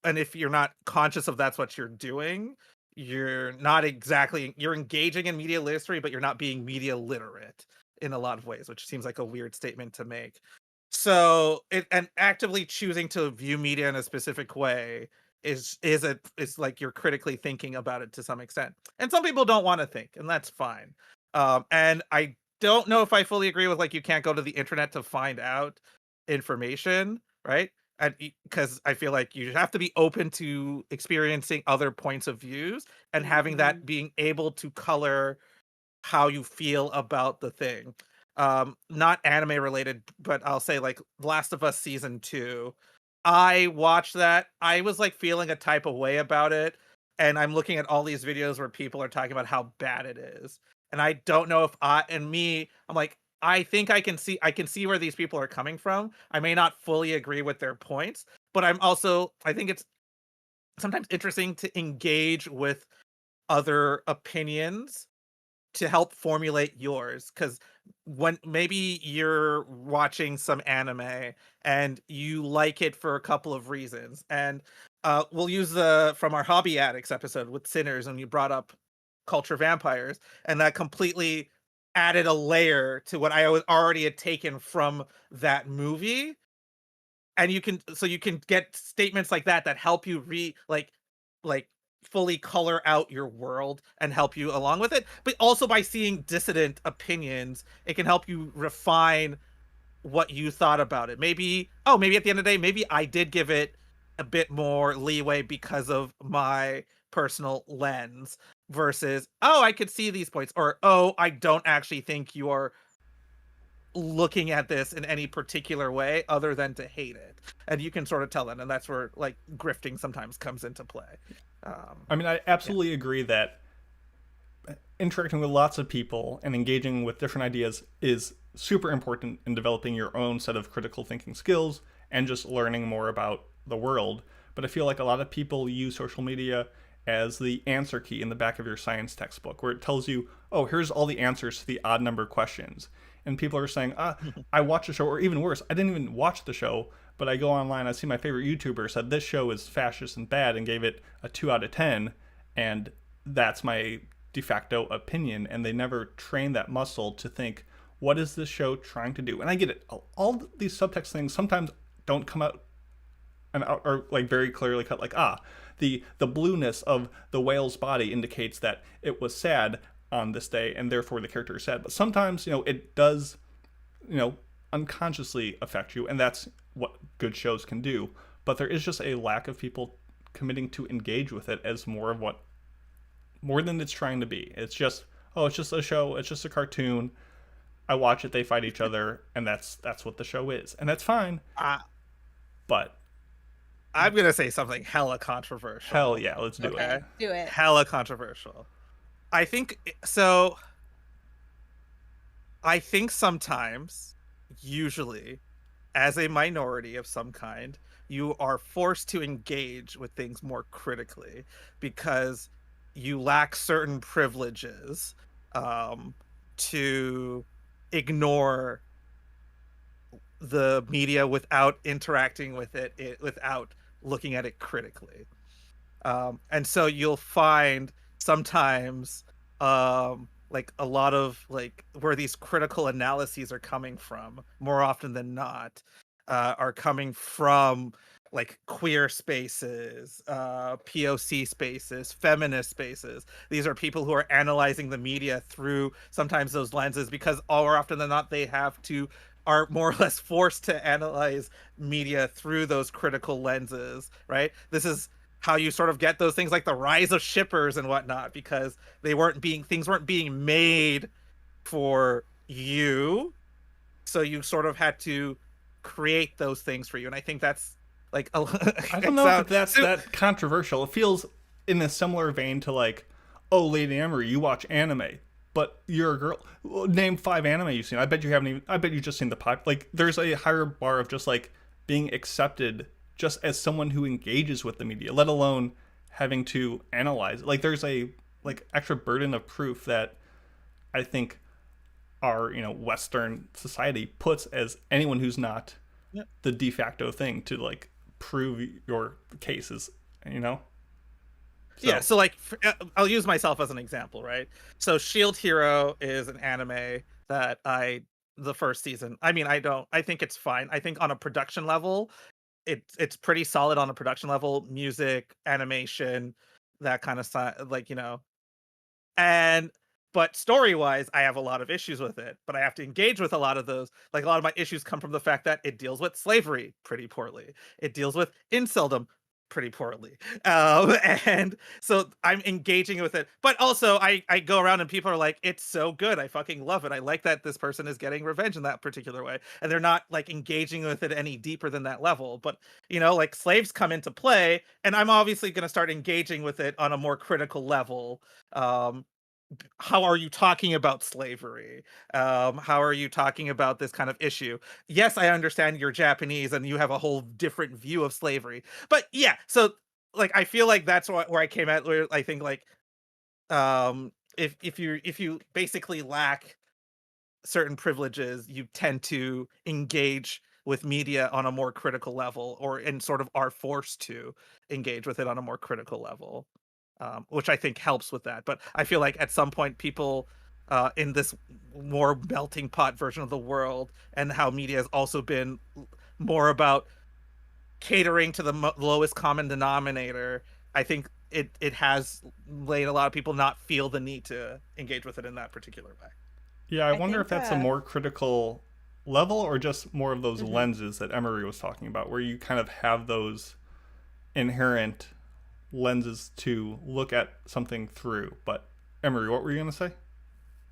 if you're not conscious of that's what you're doing, you're engaging in media literacy, but you're not being media literate in a lot of ways, which seems like a weird statement to make. So and actively choosing to view media in a specific way is like you're critically thinking about it to some extent. And some people don't want to think, and that's fine. And I don't know if I fully agree with like you can't go to the internet to find out information, right? and because I feel like you have to be open to experiencing other points of views and having that being able to color how you feel about the thing. Not anime related, but I'll say like Last of Us season 2. I watched that. I was like feeling a type of way about it. And I'm looking at all these videos where people are talking about how bad it is. And I don't know if I'm like, I think I can see where these people are coming from. I may not fully agree with their points, but I think it's sometimes interesting to engage with other opinions to help formulate yours, because when maybe you're watching some anime and you like it for a couple of reasons, and we'll use the from our hobby addicts episode with sinners, and you brought up culture vampires, and that completely added a layer to what I was already had taken from that movie. And you can get statements like that that help you like fully color out your world and help you along with it, but also by seeing dissident opinions, it can help you refine what you thought about it. Maybe at the end of the day, maybe I did give it a bit more leeway because of my personal lens, versus, oh, I could see these points, or, oh, I don't actually think you are looking at this in any particular way other than to hate it. And you can sort of tell that, and that's where like grifting sometimes comes into play. I mean, I absolutely agree that interacting with lots of people and engaging with different ideas is super important in developing your own set of critical thinking skills and just learning more about the world. But I feel like a lot of people use social media as the answer key in the back of your science textbook, where it tells you, oh, here's all the answers to the odd number questions. And people are saying, I watched the show, or even worse, I didn't even watch the show, but I go online, I see my favorite YouTuber said this show is fascist and bad and gave it a 2 out of 10, and that's my de facto opinion. And they never train that muscle to think, what is this show trying to do? And I get it. All these subtext things sometimes don't come out and are like very clearly cut, like, the blueness of the whale's body indicates that it was sad on this day and therefore the character is sad. But sometimes, it does, unconsciously affect you, and that's what good shows can do. But there is just a lack of people committing to engage with it as more than it's trying to be. It's just, it's just a show, it's just a cartoon. I watch it, they fight each other, and that's what the show is. And that's fine. But I'm gonna say something hella controversial. Hell yeah, let's do it. Do it. Hella controversial. I think so. I think sometimes, usually, as a minority of some kind, you are forced to engage with things more critically because you lack certain privileges to ignore the media without interacting with it without looking at it critically. And so you'll find sometimes like a lot of like where these critical analyses are coming from, more often than not, are coming from like queer spaces, POC spaces, feminist spaces. These are people who are analyzing the media through sometimes those lenses, because more often than not are more or less forced to analyze media through those critical lenses, right? This is how you sort of get those things like the rise of shippers and whatnot, because things weren't being made for you, so you sort of had to create those things for you. And I think that's like I don't know if that's that controversial. It feels in a similar vein to like, oh, Lady Emery, you watch anime, but you're a girl. Name 5 anime you've seen. I bet you just seen the pop. Like, there's a higher bar of just like being accepted just as someone who engages with the media, let alone having to analyze it. Like, there's a like extra burden of proof that I think our Western society puts as anyone who's not the de facto thing to like prove your cases. Yeah, so like I'll use myself as an example, right? So Shield Hero is an anime that the first season, I think it's fine. I think on a production level, it's pretty solid on a production level, music, animation, that kind of stuff, like, and But story-wise, I have a lot of issues with it, but I have to engage with a lot of those. Like, a lot of my issues come from the fact that it deals with slavery pretty poorly. It deals with inceldom pretty poorly. And so I'm engaging with it. But also, I go around and people are like, it's so good. I fucking love it. I like that this person is getting revenge in that particular way. And they're not, like, engaging with it any deeper than that level. But, like, slaves come into play, and I'm obviously going to start engaging with it on a more critical level. How are you talking about slavery? How are you talking about this kind of issue? Yes, I understand you're Japanese and you have a whole different view of slavery, but yeah. So, like, I feel like that's where I came at. Where I think, like, if you basically lack certain privileges, you tend to engage with media on a more critical level, and sort of are forced to engage with it on a more critical level, which I think helps with that. But I feel like at some point, people in this more melting pot version of the world, and how media has also been more about catering to the lowest common denominator, I think it has made a lot of people not feel the need to engage with it in that particular way. Yeah, I wonder think, if that's a more critical level or just more of those lenses that Emery was talking about, where you kind of have those inherent lenses to look at something through. But Emery, what were you going to say?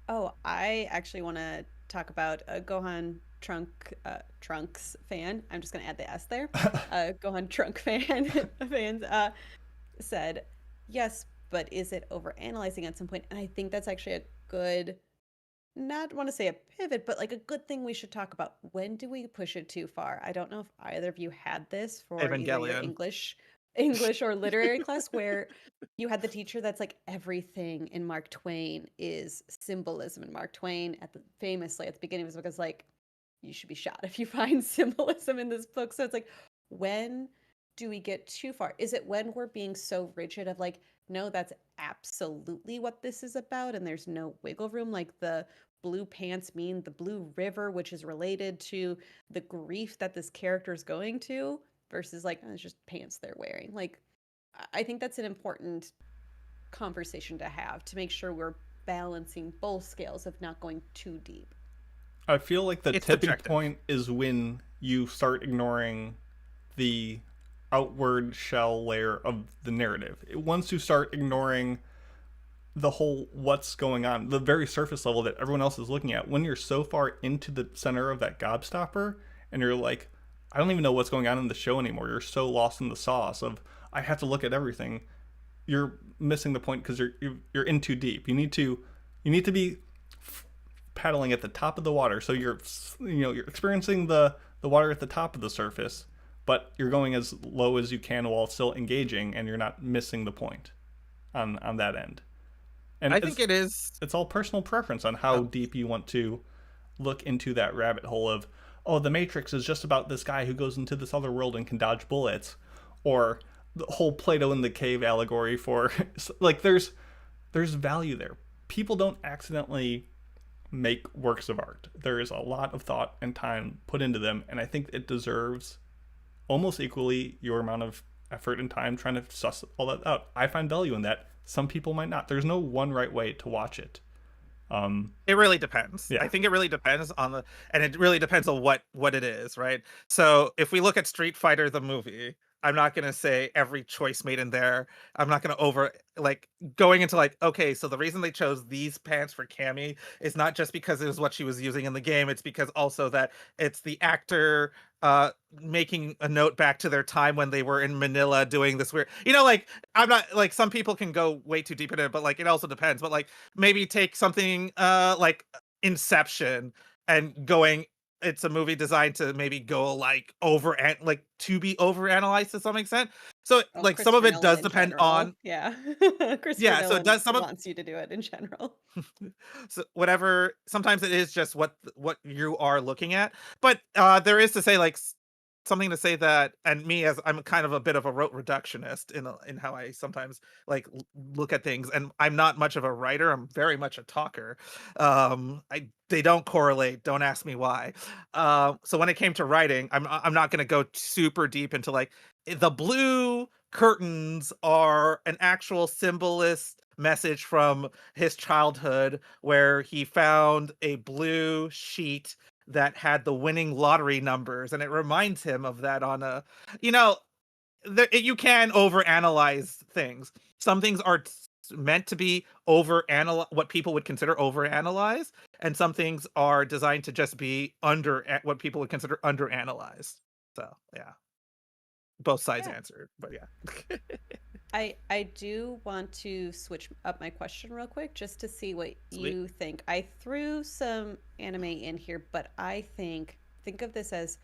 Oh, I actually want to talk about a Gohan Trunks fan. I'm just going to add the S there. Gohan Trunk fans said, yes, but is it overanalyzing at some point? And I think that's actually a good, not want to say a pivot, but like a good thing we should talk about. When do we push it too far? I don't know if either of you had this for either your Evangelion. English or literary class, where you had the teacher that's like, everything in Mark Twain is symbolism, and Mark Twain famously at the beginning of his book is like, you should be shot if you find symbolism in this book. So it's like, when do we get too far? Is it when we're being so rigid of like, no, that's absolutely what this is about, and there's no wiggle room? Like, the blue pants mean the blue river, which is related to the grief that this character is going to, versus like, oh, it's just pants they're wearing. Like, I think that's an important conversation to have, to make sure we're balancing both scales of not going too deep. I feel like the It's tipping subjective. point is when you start ignoring the outward shell layer of the narrative. Once you start ignoring the whole what's going on, the very surface level that everyone else is looking at, when you're so far into the center of that gobstopper and you're like, I don't even know what's going on in the show anymore. You're so lost in the sauce of, I have to look at everything. You're missing the point because you're in too deep. You need to be paddling at the top of the water, so you're experiencing the water at the top of the surface, but you're going as low as you can while still engaging, and you're not missing the point on that end. And I think it's all personal preference on how deep you want to look into that rabbit hole of, oh, the Matrix is just about this guy who goes into this other world and can dodge bullets, or the whole Plato in the cave allegory for like, there's value there. People don't accidentally make works of art. There is a lot of thought and time put into them, and I think it deserves almost equally your amount of effort and time trying to suss all that out. I find value in that. Some people might not. There's no one right way to watch it. It really depends. Yeah. I think it really depends on and it really depends on what it is, right? So if we look at Street Fighter the movie, I'm not gonna say every choice made in there. I'm not gonna going into like, okay, so the reason they chose these pants for Cammy is not just because it was what she was using in the game. It's because also that it's the actor making a note back to their time when they were in Manila doing this weird, like, I'm not like, some people can go way too deep in it, but like, it also depends. But like, maybe take something like Inception and going, it's a movie designed to maybe go like to be overanalyzed to some extent. So like, some of it does depend on, yeah. Yeah, so it does some of wants you to do it in general. so whatever, sometimes it is just what you are looking at. But there is to say, like, something to say that, and me, as I'm kind of a bit of a rote reductionist in how I sometimes like look at things, and I'm not much of a writer, I'm very much a talker. They don't correlate, don't ask me why. So when it came to writing, I'm not going to go super deep into like, the blue curtains are an actual symbolist message from his childhood where he found a blue sheet that had the winning lottery numbers, and it reminds him of that on a, you know, you can overanalyze things. Some things are meant to be what people would consider overanalyzed, and some things are designed to just be what people would consider underanalyzed. So yeah, both sides answered, but yeah. I do want to switch up my question real quick just to see what you think. I threw some anime in here, but I think of this as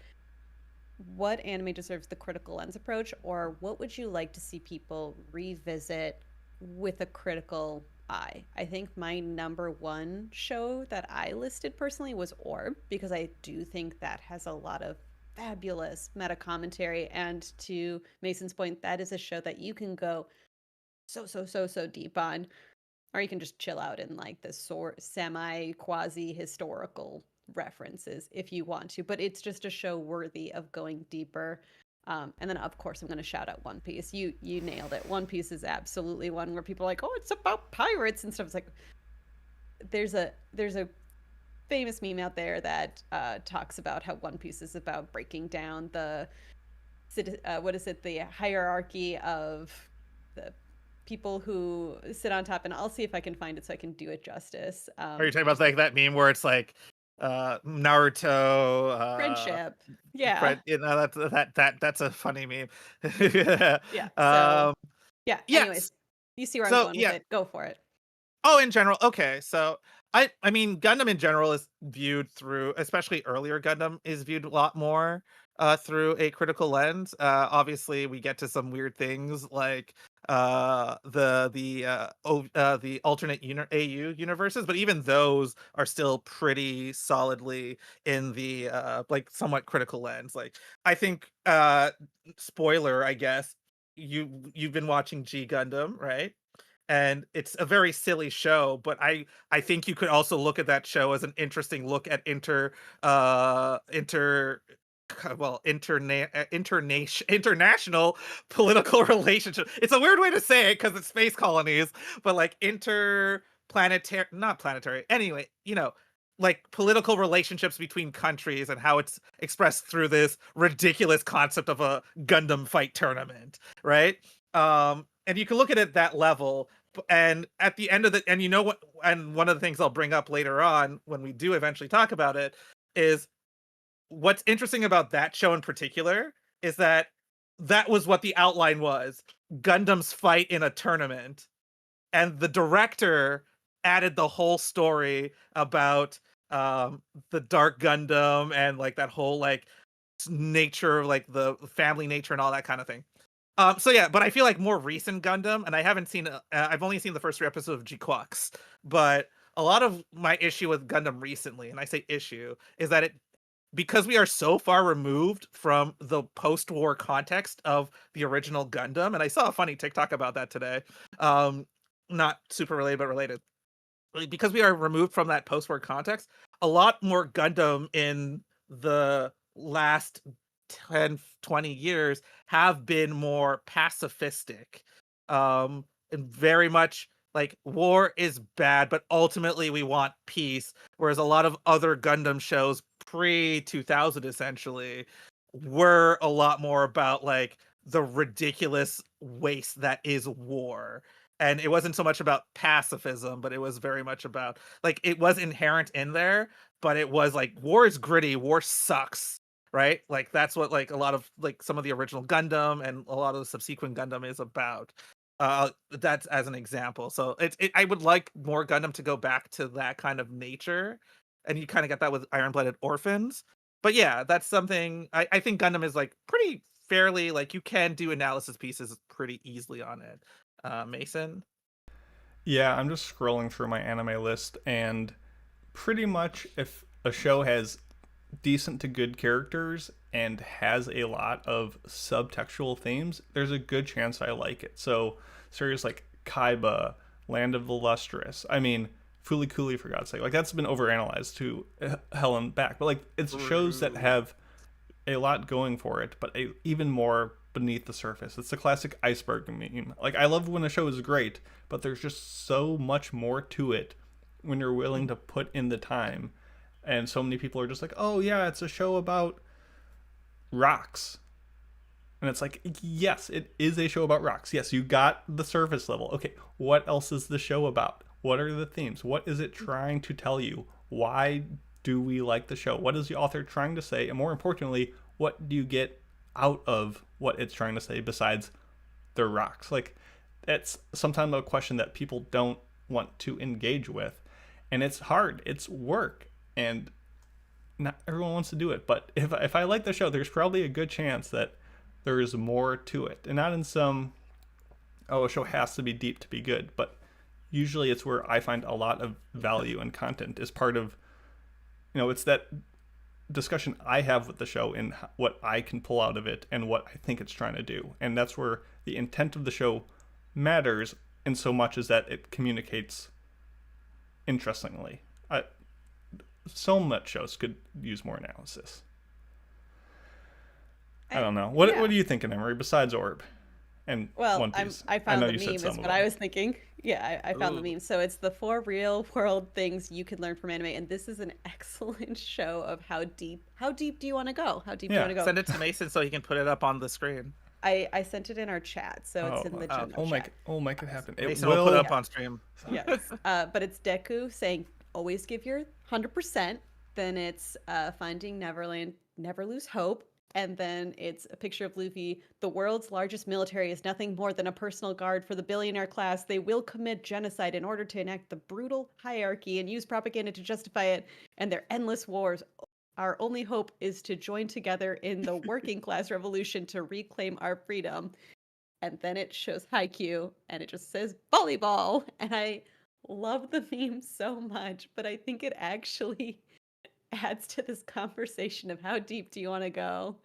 what anime deserves the critical lens approach, or what would you like to see people revisit with a critical eye? I think my number one show that I listed personally was Orb, because I do think that has a lot of fabulous meta commentary, and to Mason's point, that is a show that you can go so deep on, or you can just chill out in like the semi quasi historical references if you want to, but it's just a show worthy of going deeper. And then of course I'm going to shout out One Piece. You nailed it. One Piece is absolutely one where people are like, oh, it's about pirates and stuff. It's like there's a famous meme out there that talks about how One Piece is about breaking down the the hierarchy of the people who sit on top, and I'll see if I can find it so I can do it justice. Are you talking about like that meme where it's like Naruto friendship? Yeah, that's a funny meme. yeah. So, yeah. Yes. Anyways, you see where I'm going with it. Go for it. Oh, in general, okay. So I mean, Gundam in general is viewed through, especially earlier Gundam is viewed a lot more through a critical lens. Obviously, we get to some weird things like the alternate AU universes, but even those are still pretty solidly in the like somewhat critical lens. Like I think spoiler, I guess you've been watching G Gundam, right? And it's a very silly show, but I think you could also look at that show as an interesting look at international political relationship. It's a weird way to say it because it's space colonies, but like not planetary. Anyway, like political relationships between countries and how it's expressed through this ridiculous concept of a Gundam fight tournament, right? And you can look at it at that level, and at the end of and one of the things I'll bring up later on when we do eventually talk about it is what's interesting about that show in particular is that was what the outline was: Gundams fight in a tournament, and the director added the whole story about the Dark Gundam and like that whole like nature, like the family nature and all that kind of thing. So yeah, but I feel like more recent Gundam, and I haven't seen, I've only seen the first 3 episodes of G-Quox, but a lot of my issue with Gundam recently, and I say issue, is that because we are so far removed from the post-war context of the original Gundam, and I saw a funny TikTok about that today, not super related, but related. Because we are removed from that post-war context, a lot more Gundam in the last 10, 20 years have been more pacifistic, and very much like war is bad, but ultimately we want peace. Whereas a lot of other Gundam shows pre-2000 essentially were a lot more about like the ridiculous waste that is war. And it wasn't so much about pacifism, but it was very much about like it was inherent in there, but it was like war is gritty, war sucks. Right? Like that's what like a lot of like some of the original Gundam and a lot of the subsequent Gundam is about. That's as an example. So I would like more Gundam to go back to that kind of nature. And you kind of get that with Iron-Blooded Orphans. But yeah, that's something I think Gundam is like pretty fairly like you can do analysis pieces pretty easily on it. Mason? Yeah, I'm just scrolling through my anime list, and pretty much if a show has decent to good characters and has a lot of subtextual themes, there's a good chance I like it. So series like Kaiba, Land of the Lustrous, I mean Fooly Cooly, for God's sake, like that's been overanalyzed to hell and back, but like it's shows that have a lot going for it, but a even more beneath the surface. It's the classic iceberg meme. Like, I love when a show is great, but there's just so much more to it when you're willing to put in the time. And so many people are just like, oh yeah, it's a show about rocks. And it's like, yes, it is a show about rocks. Yes, you got the surface level. Okay, what else is the show about? What are the themes? What is it trying to tell you? Why do we like the show? What is the author trying to say? And more importantly, what do you get out of what it's trying to say besides the rocks? Like, it's sometimes a question that people don't want to engage with. And it's hard. It's work. And not everyone wants to do it. But if I like the show, there's probably a good chance that there is more to it. And not in some, oh, a show has to be deep to be good. But usually it's where I find a lot of value and content is part of, it's that discussion I have with the show and what I can pull out of it and what I think it's trying to do. And that's where the intent of the show matters in so much as that it communicates interestingly. So much shows could use more analysis. I don't know. What do you think, Emery, besides Orb and One Piece? I found the meme is what I was thinking. Yeah, I found the meme. So it's the 4 real world things you can learn from anime, and this is an excellent show of how deep do you want to go? How deep do you want to go? Send it to Mason so he can put it up on the screen. I sent it in our chat, so it's in the general chat. Make it happen. Mason will put it up on stream. Yes. But it's Deku saying, always give your 100%. Then it's Finding Neverland, never lose hope. And then it's a picture of Luffy. The world's largest military is nothing more than a personal guard for the billionaire class. They will commit genocide in order to enact the brutal hierarchy and use propaganda to justify it. And their endless wars. Our only hope is to join together in the working class revolution to reclaim our freedom. And then it shows Haikyuu and it just says volleyball. And I love the meme so much, but I think it actually adds to this conversation of how deep do you want to go.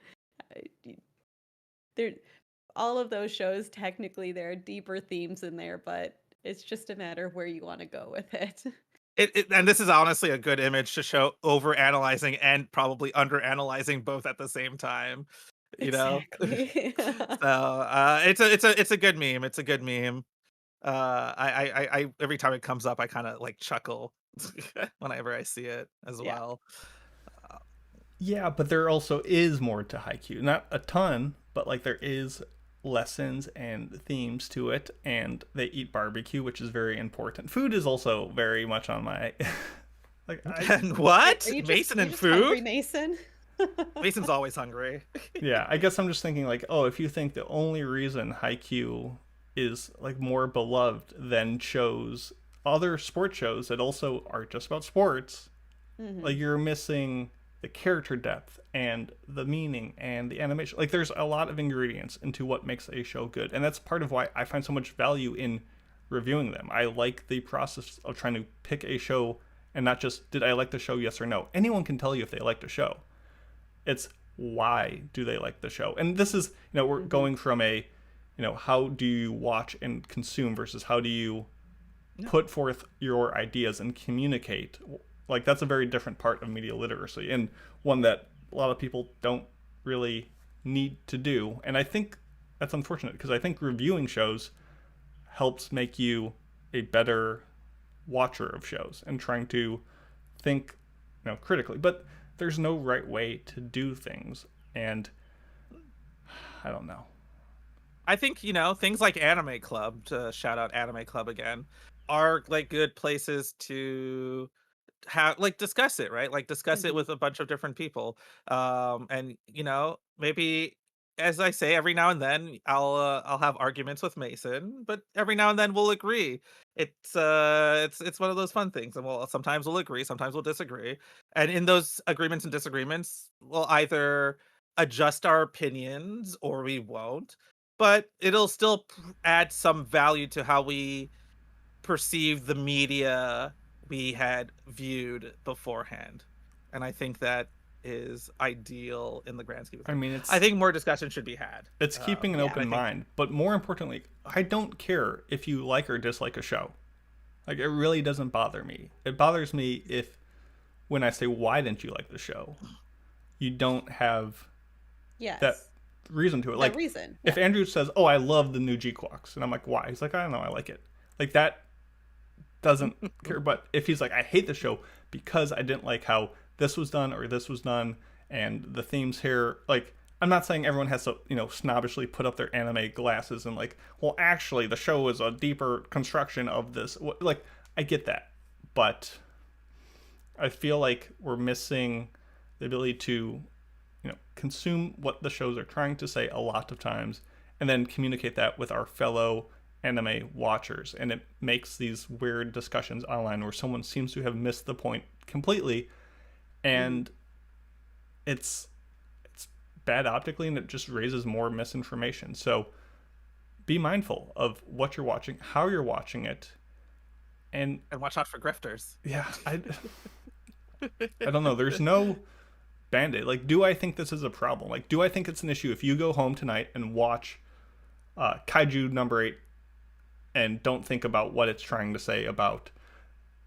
All of those shows, technically there are deeper themes in there, but it's just a matter of where you want to go with it. And this is honestly a good image to show over analyzing and probably under analyzing both at the same time. Exactly. So it's a good meme. It's a good meme. I every time it comes up, I kind of like chuckle whenever I see it as well. Yeah, but there also is more to Haikyuu. Not a ton, but like there is lessons and themes to it, and they eat barbecue, which is very important. Food is also very much on my what? Mason and food? Hungry, Mason? Mason's always hungry. Yeah, I guess I'm just thinking like, if you think the only reason Haikyuu is like more beloved than other sports shows that also are just about sports, like you're missing the character depth and the meaning and the animation. Like there's a lot of ingredients into what makes a show good, and that's part of why I find so much value in reviewing them. I like the process of trying to pick a show and not just, did I like the show, yes or no. Anyone can tell you if they liked a show. It's why do they like the show. And this is, we're going from a, how do you watch and consume versus how do you put forth your ideas and communicate. Like that's a very different part of media literacy, and one that a lot of people don't really need to do. And I think that's unfortunate, because I think reviewing shows helps make you a better watcher of shows and trying to think, critically. But there's no right way to do things, and I don't know. I think, things like Anime Club, to shout out Anime Club again, are like good places to have discuss it, right? Like discuss it with a bunch of different people. And maybe, as I say, every now and then I'll have arguments with Mason, but every now and then we'll agree. It's one of those fun things, and sometimes we'll agree, sometimes we'll disagree, and in those agreements and disagreements we'll either adjust our opinions or we won't, but it'll still add some value to how we perceive the media we had viewed beforehand. And I think that is ideal in the grand scheme of things. I think more discussion should be had. It's keeping an open mind, but more importantly, I don't care if you like or dislike a show. Like, it really doesn't bother me. It bothers me when I say, why didn't you like the show? You don't have that reason to it. The Like, reason. if Yeah. Andrew says, "Oh, I love the new G-Quacks," and I'm like, "Why?" He's like, "I don't know, I like it." Like, that doesn't care. But if he's like, "I hate the show because I didn't like how this was done or this was done, and the themes here," like, I'm not saying everyone has to, snobbishly put up their anime glasses and like, well, actually, the show is a deeper construction of this. Like, I get that, but I feel like we're missing the ability to, consume what the shows are trying to say a lot of times, and then communicate that with our fellow anime watchers. And it makes these weird discussions online where someone seems to have missed the point completely, and it's bad optically, and it just raises more misinformation. So be mindful of what you're watching, how you're watching it, and watch out for grifters. yeah, I don't know. There's no band-aid. Like, do I think this is a problem? Like, do I think it's an issue if you go home tonight and watch Kaiju number 8 and don't think about what it's trying to say about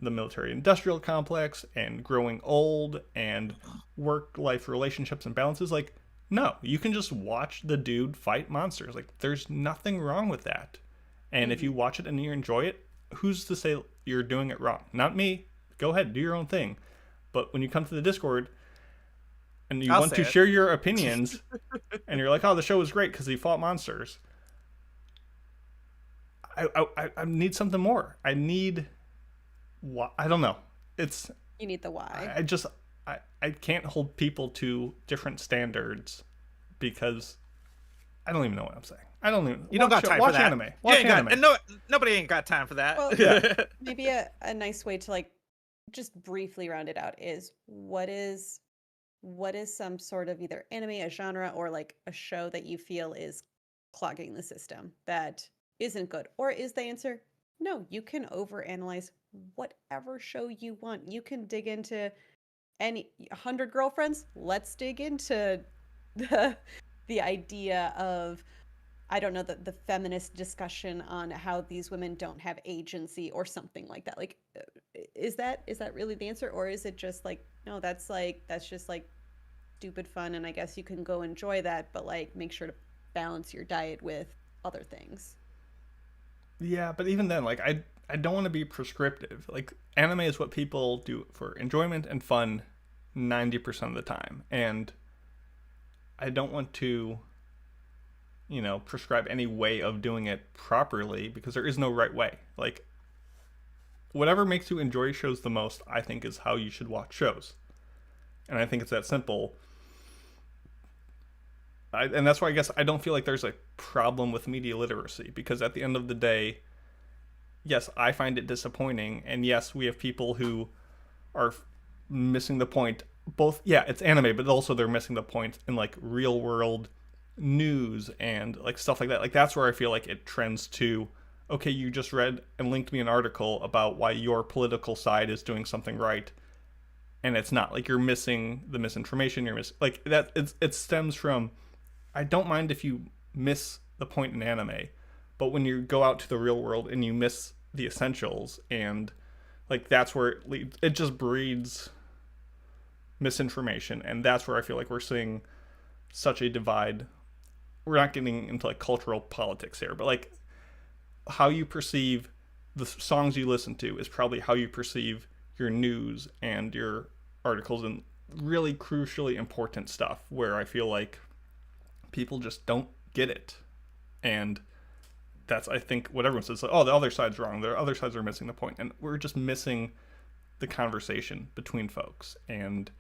the military-industrial complex and growing old and work-life relationships and balances? Like, no, you can just watch the dude fight monsters. Like, there's nothing wrong with that. And if you watch it and you enjoy it, who's to say you're doing it wrong? Not me. Go ahead, do your own thing. But when you come to the Discord and you want to share your opinions and you're like, "Oh, the show was great because he fought monsters," I need something more. I need, I don't know. You need the why. I can't hold people to different standards because I don't even know what I'm saying. I don't even. You don't got time watch for that. Anime. Watch anime. And nobody ain't got time for that. Well, maybe a nice way to like just briefly round it out is what is some sort of either anime, a genre, or like a show that you feel is clogging the system that isn't good? Or is the answer no? You can overanalyze whatever show you want. You can dig into any 100 Girlfriends. Let's dig into the idea of, I don't know, the feminist discussion on how these women don't have agency or something like that. Like, is that really the answer? Or is it just like, no, that's just like stupid fun, and I guess you can go enjoy that, but like make sure to balance your diet with other things. Yeah, but even then, like, I don't want to be prescriptive. Like, anime is what people do for enjoyment and fun 90% of the time. And I don't want to, prescribe any way of doing it properly because there is no right way. Like, whatever makes you enjoy shows the most, I think, is how you should watch shows. And I think it's that simple. And that's why I guess I don't feel like there's a problem with media literacy, because at the end of the day, yes, I find it disappointing. And yes, we have people who are missing the point. Both, yeah, it's anime, but also they're missing the point in like real world news and like stuff like that. Like, that's where I feel like it trends to, okay, you just read and linked me an article about why your political side is doing something right, and it's not. Like, you're missing the misinformation. You're missing, like, that. It stems from, I don't mind if you miss the point in anime, but when you go out to the real world and you miss the essentials, and like, that's where it leads. It just breeds misinformation, and that's where I feel like we're seeing such a divide. We're not getting into like cultural politics here, but like, how you perceive the songs you listen to is probably how you perceive your news and your articles and really crucially important stuff, where I feel like people just don't get it. And that's, I think, what everyone says, like, oh, the other side's wrong, the other sides are missing the point, and we're just missing the conversation between folks. And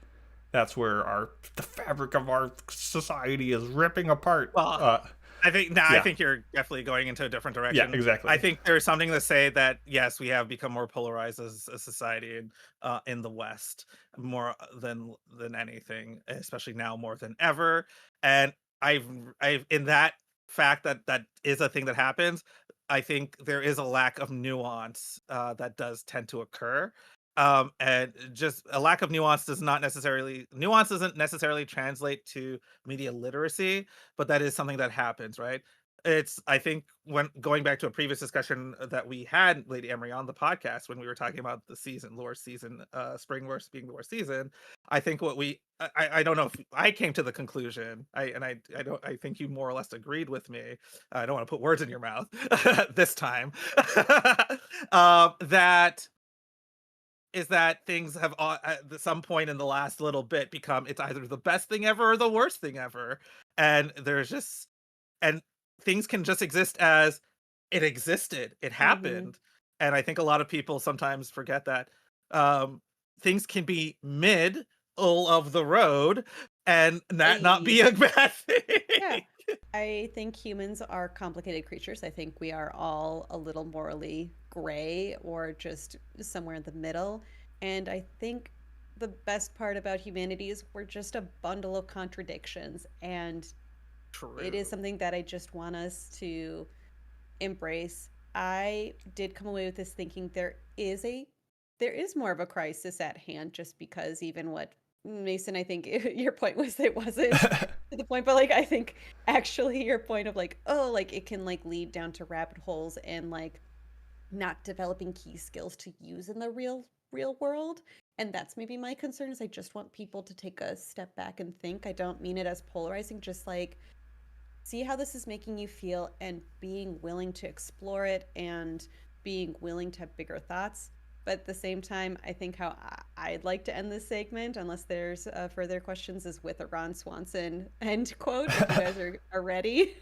that's where the fabric of our society is ripping apart. Well, I think you're definitely going into a different direction. Yeah, exactly. I think there's something to say that, yes, we have become more polarized as a society in the West, more than anything, especially now more than ever. And I've in that fact that is a thing that happens. I think there is a lack of nuance that does tend to occur. And just a lack of nuance doesn't necessarily translate to media literacy, but that is something that happens, right? I think when going back to a previous discussion that we had, Lady Emery, on the podcast when we were talking about the lore season, spring lore being the worst season, I think I don't know if I came to the conclusion, I think you more or less agreed with me. I don't want to put words in your mouth this time. That is that things have at some point in the last little bit become, it's either the best thing ever or the worst thing ever, and things can just exist as it existed, it happened. And I think a lot of people sometimes forget that things can be middle of the road and that not be a bad thing. Yeah. I think humans are complicated creatures. I think we are all a little morally gray or just somewhere in the middle. And I think the best part about humanity is we're just a bundle of contradictions. And True. It is something that I just want us to embrace. I did come away with this thinking there is more of a crisis at hand, just because even what Mason, I think your point was it wasn't to the point, but like I think actually your point of like, oh, like it can like lead down to rabbit holes and like not developing key skills to use in the real world. And that's maybe my concern, is I just want people to take a step back and think. I don't mean it as polarizing, just like see how this is making you feel and being willing to explore it and being willing to have bigger thoughts. But at the same time, I think how I'd like to end this segment, unless there's further questions, is with a Ron Swanson end quote, if you guys are ready.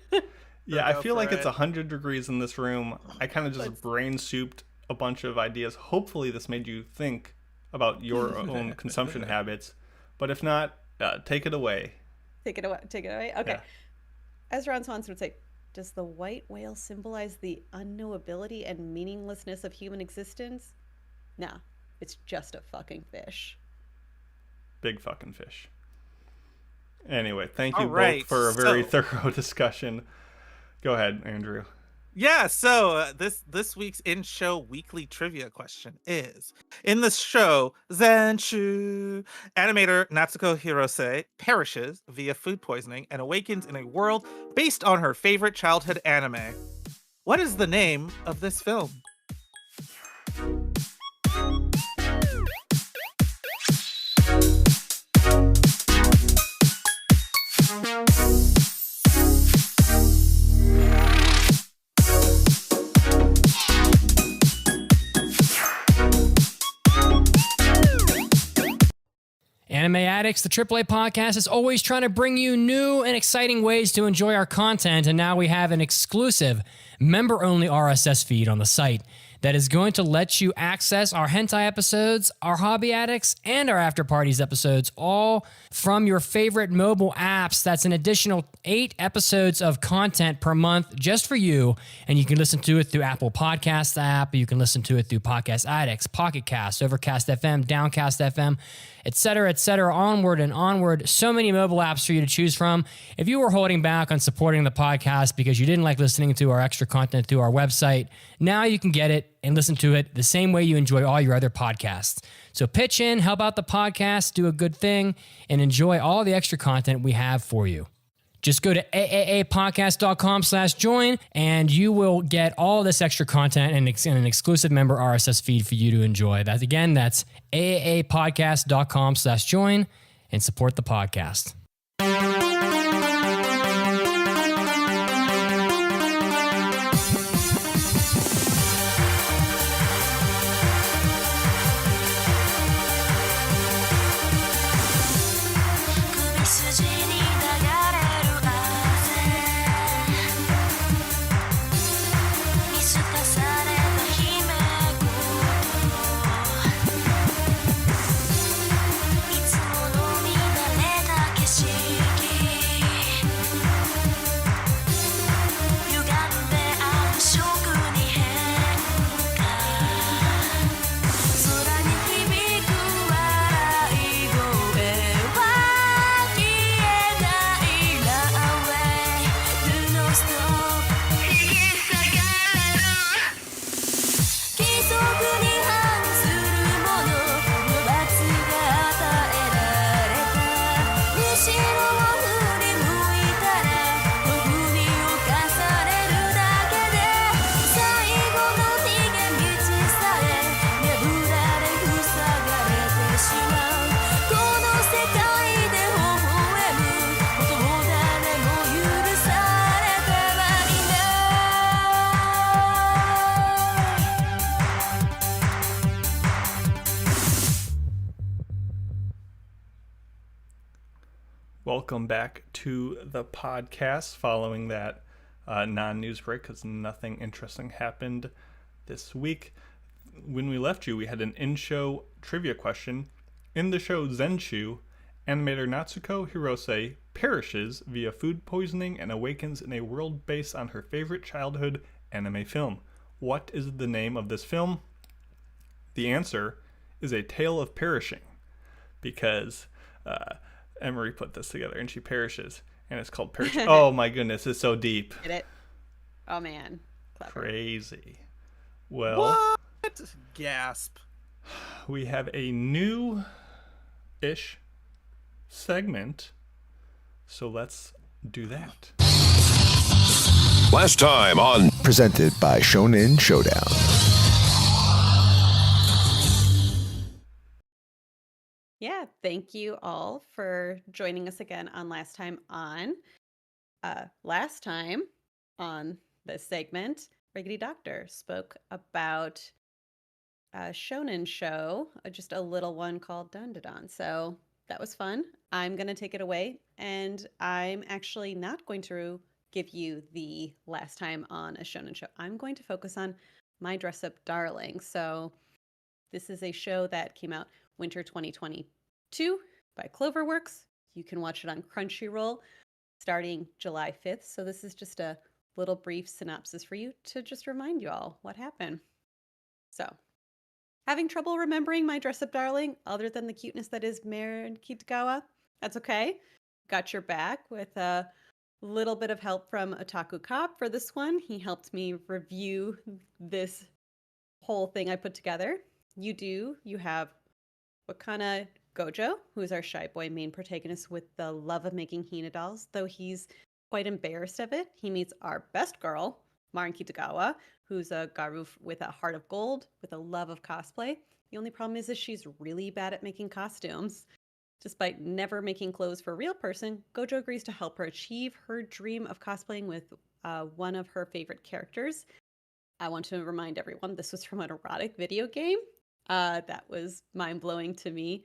Yeah, I feel like it's 100 degrees in this room. I kind of just brain souped a bunch of ideas. Hopefully this made you think about your own consumption habits. But if not, take it away. Take it away. Okay. Yeah. As Ron Swanson would say, does the white whale symbolize the unknowability and meaninglessness of human existence? Nah, it's just a fucking fish. Big fucking fish. Anyway, thank you both for a very thorough discussion. Go ahead, Andrew. Yeah, so this week's in-show weekly trivia question is, in the show Zenshu, animator Natsuko Hirose perishes via food poisoning and awakens in a world based on her favorite childhood anime. What is the name of this film? Anime Addicts, the AAA podcast, is always trying to bring you new and exciting ways to enjoy our content, and now we have an exclusive member-only RSS feed on the site that is going to let you access our hentai episodes, our hobby addicts, and our after parties episodes, all from your favorite mobile apps. That's an additional 8 episodes of content per month just for you, and you can listen to it through Apple Podcasts app, you can listen to it through Podcast Addicts, Pocket Cast, Overcast FM, Downcast FM, etc., onward and onward. So many mobile apps for you to choose from. If you were holding back on supporting the podcast because you didn't like listening to our extra content through our website, now you can get it and listen to it the same way you enjoy all your other podcasts. So pitch in, help out the podcast, do a good thing, and enjoy all the extra content we have for you. Just go to AAAPodcast.com/join and you will get all this extra content and an exclusive member RSS feed for you to enjoy. That's AAAPodcast.com/join and support the podcast. welcome back to the podcast following that non-news break because nothing interesting happened this week. When we left you, we had an in-show trivia question. In the show Zenshu, animator Natsuko Hirose perishes via food poisoning and awakens in a world based on her favorite childhood anime film. What is the name of this film? The answer is A Tale of Perishing, because Emery put this together and she perishes, and it's called Perish. Oh my goodness, it's so deep. Get it? Oh man. Clever. Crazy. Well, What? Gasp. we have a new-ish segment, so let's do that. Last time on Presented by Shonen Showdown. Yeah, thank you all for joining us again on Last Time On. Last time on this segment, Riggedy Doctor spoke about a shonen show, just a little one called Dun Da Dun. So that was fun. I'm going to take it away, and I'm actually not going to give you the last time on a shonen show. I'm going to focus on My Dress Up Darling. So this is a show that came out winter 2022 by Cloverworks. You can watch it on Crunchyroll starting July 5th. So this is just a little brief synopsis for you to just remind you all what happened. So, having trouble remembering My Dress Up Darling, other than the cuteness that is Marin Kitagawa? That's okay. Got your back with a little bit of help from Otaku Cop for this one. He helped me review this whole thing I put together. You have Wakana Gojo, who is our shy boy main protagonist with the love of making Hina dolls, though he's quite embarrassed of it. He meets our best girl, Marin Kitagawa, who's a Garu with a heart of gold, with a love of cosplay. The only problem is that she's really bad at making costumes. Despite never making clothes for a real person, Gojo agrees to help her achieve her dream of cosplaying with one of her favorite characters. I want to remind everyone this was from an erotic video game. That was mind-blowing to me.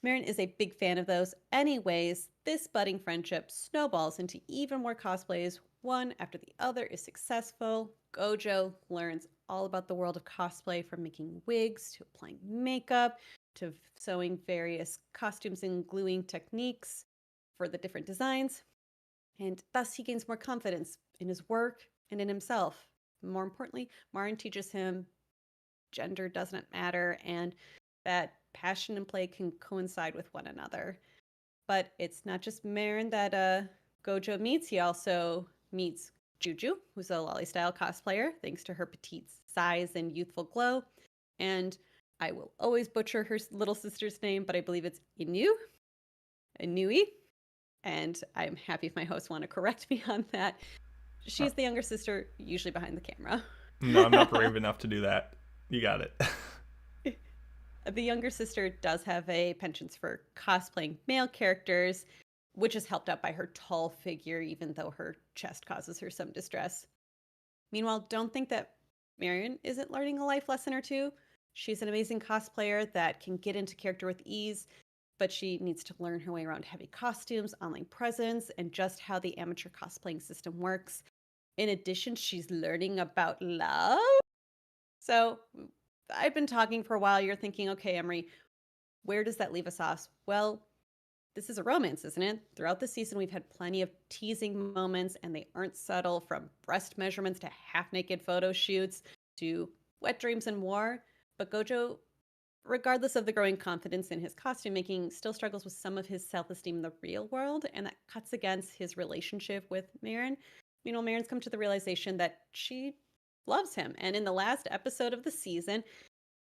Marin is a big fan of those. Anyways, this budding friendship snowballs into even more cosplays. One after the other is successful. Gojo learns all about the world of cosplay, from making wigs to applying makeup to sewing various costumes and gluing techniques for the different designs. And thus he gains more confidence in his work and in himself. More importantly, Marin teaches him gender doesn't matter and that passion and play can coincide with one another. But it's not just Marin that Gojo meets. He also meets Juju, who's a lolly style cosplayer, thanks to her petite size and youthful glow. And I will always butcher her little sister's name, but I believe it's Inui. And I'm happy if my hosts want to correct me on that. She's the younger sister, usually behind the camera. No, I'm not brave enough to do that. You got it. The younger sister does have a penchant for cosplaying male characters, which is helped out by her tall figure, even though her chest causes her some distress. Meanwhile, don't think that Marin isn't learning a life lesson or two. She's an amazing cosplayer that can get into character with ease, but she needs to learn her way around heavy costumes, online presence, and just how the amateur cosplaying system works. In addition, she's learning about love. So I've been talking for a while. You're thinking, okay, Emery, where does that leave us off? Well, this is a romance, isn't it? Throughout the season, we've had plenty of teasing moments, and they aren't subtle, from breast measurements to half-naked photo shoots to wet dreams and war. But Gojo, regardless of the growing confidence in his costume making, still struggles with some of his self-esteem in the real world, and that cuts against his relationship with Marin. Meanwhile, Marin's come to the realization that she loves him. And in the last episode of the season,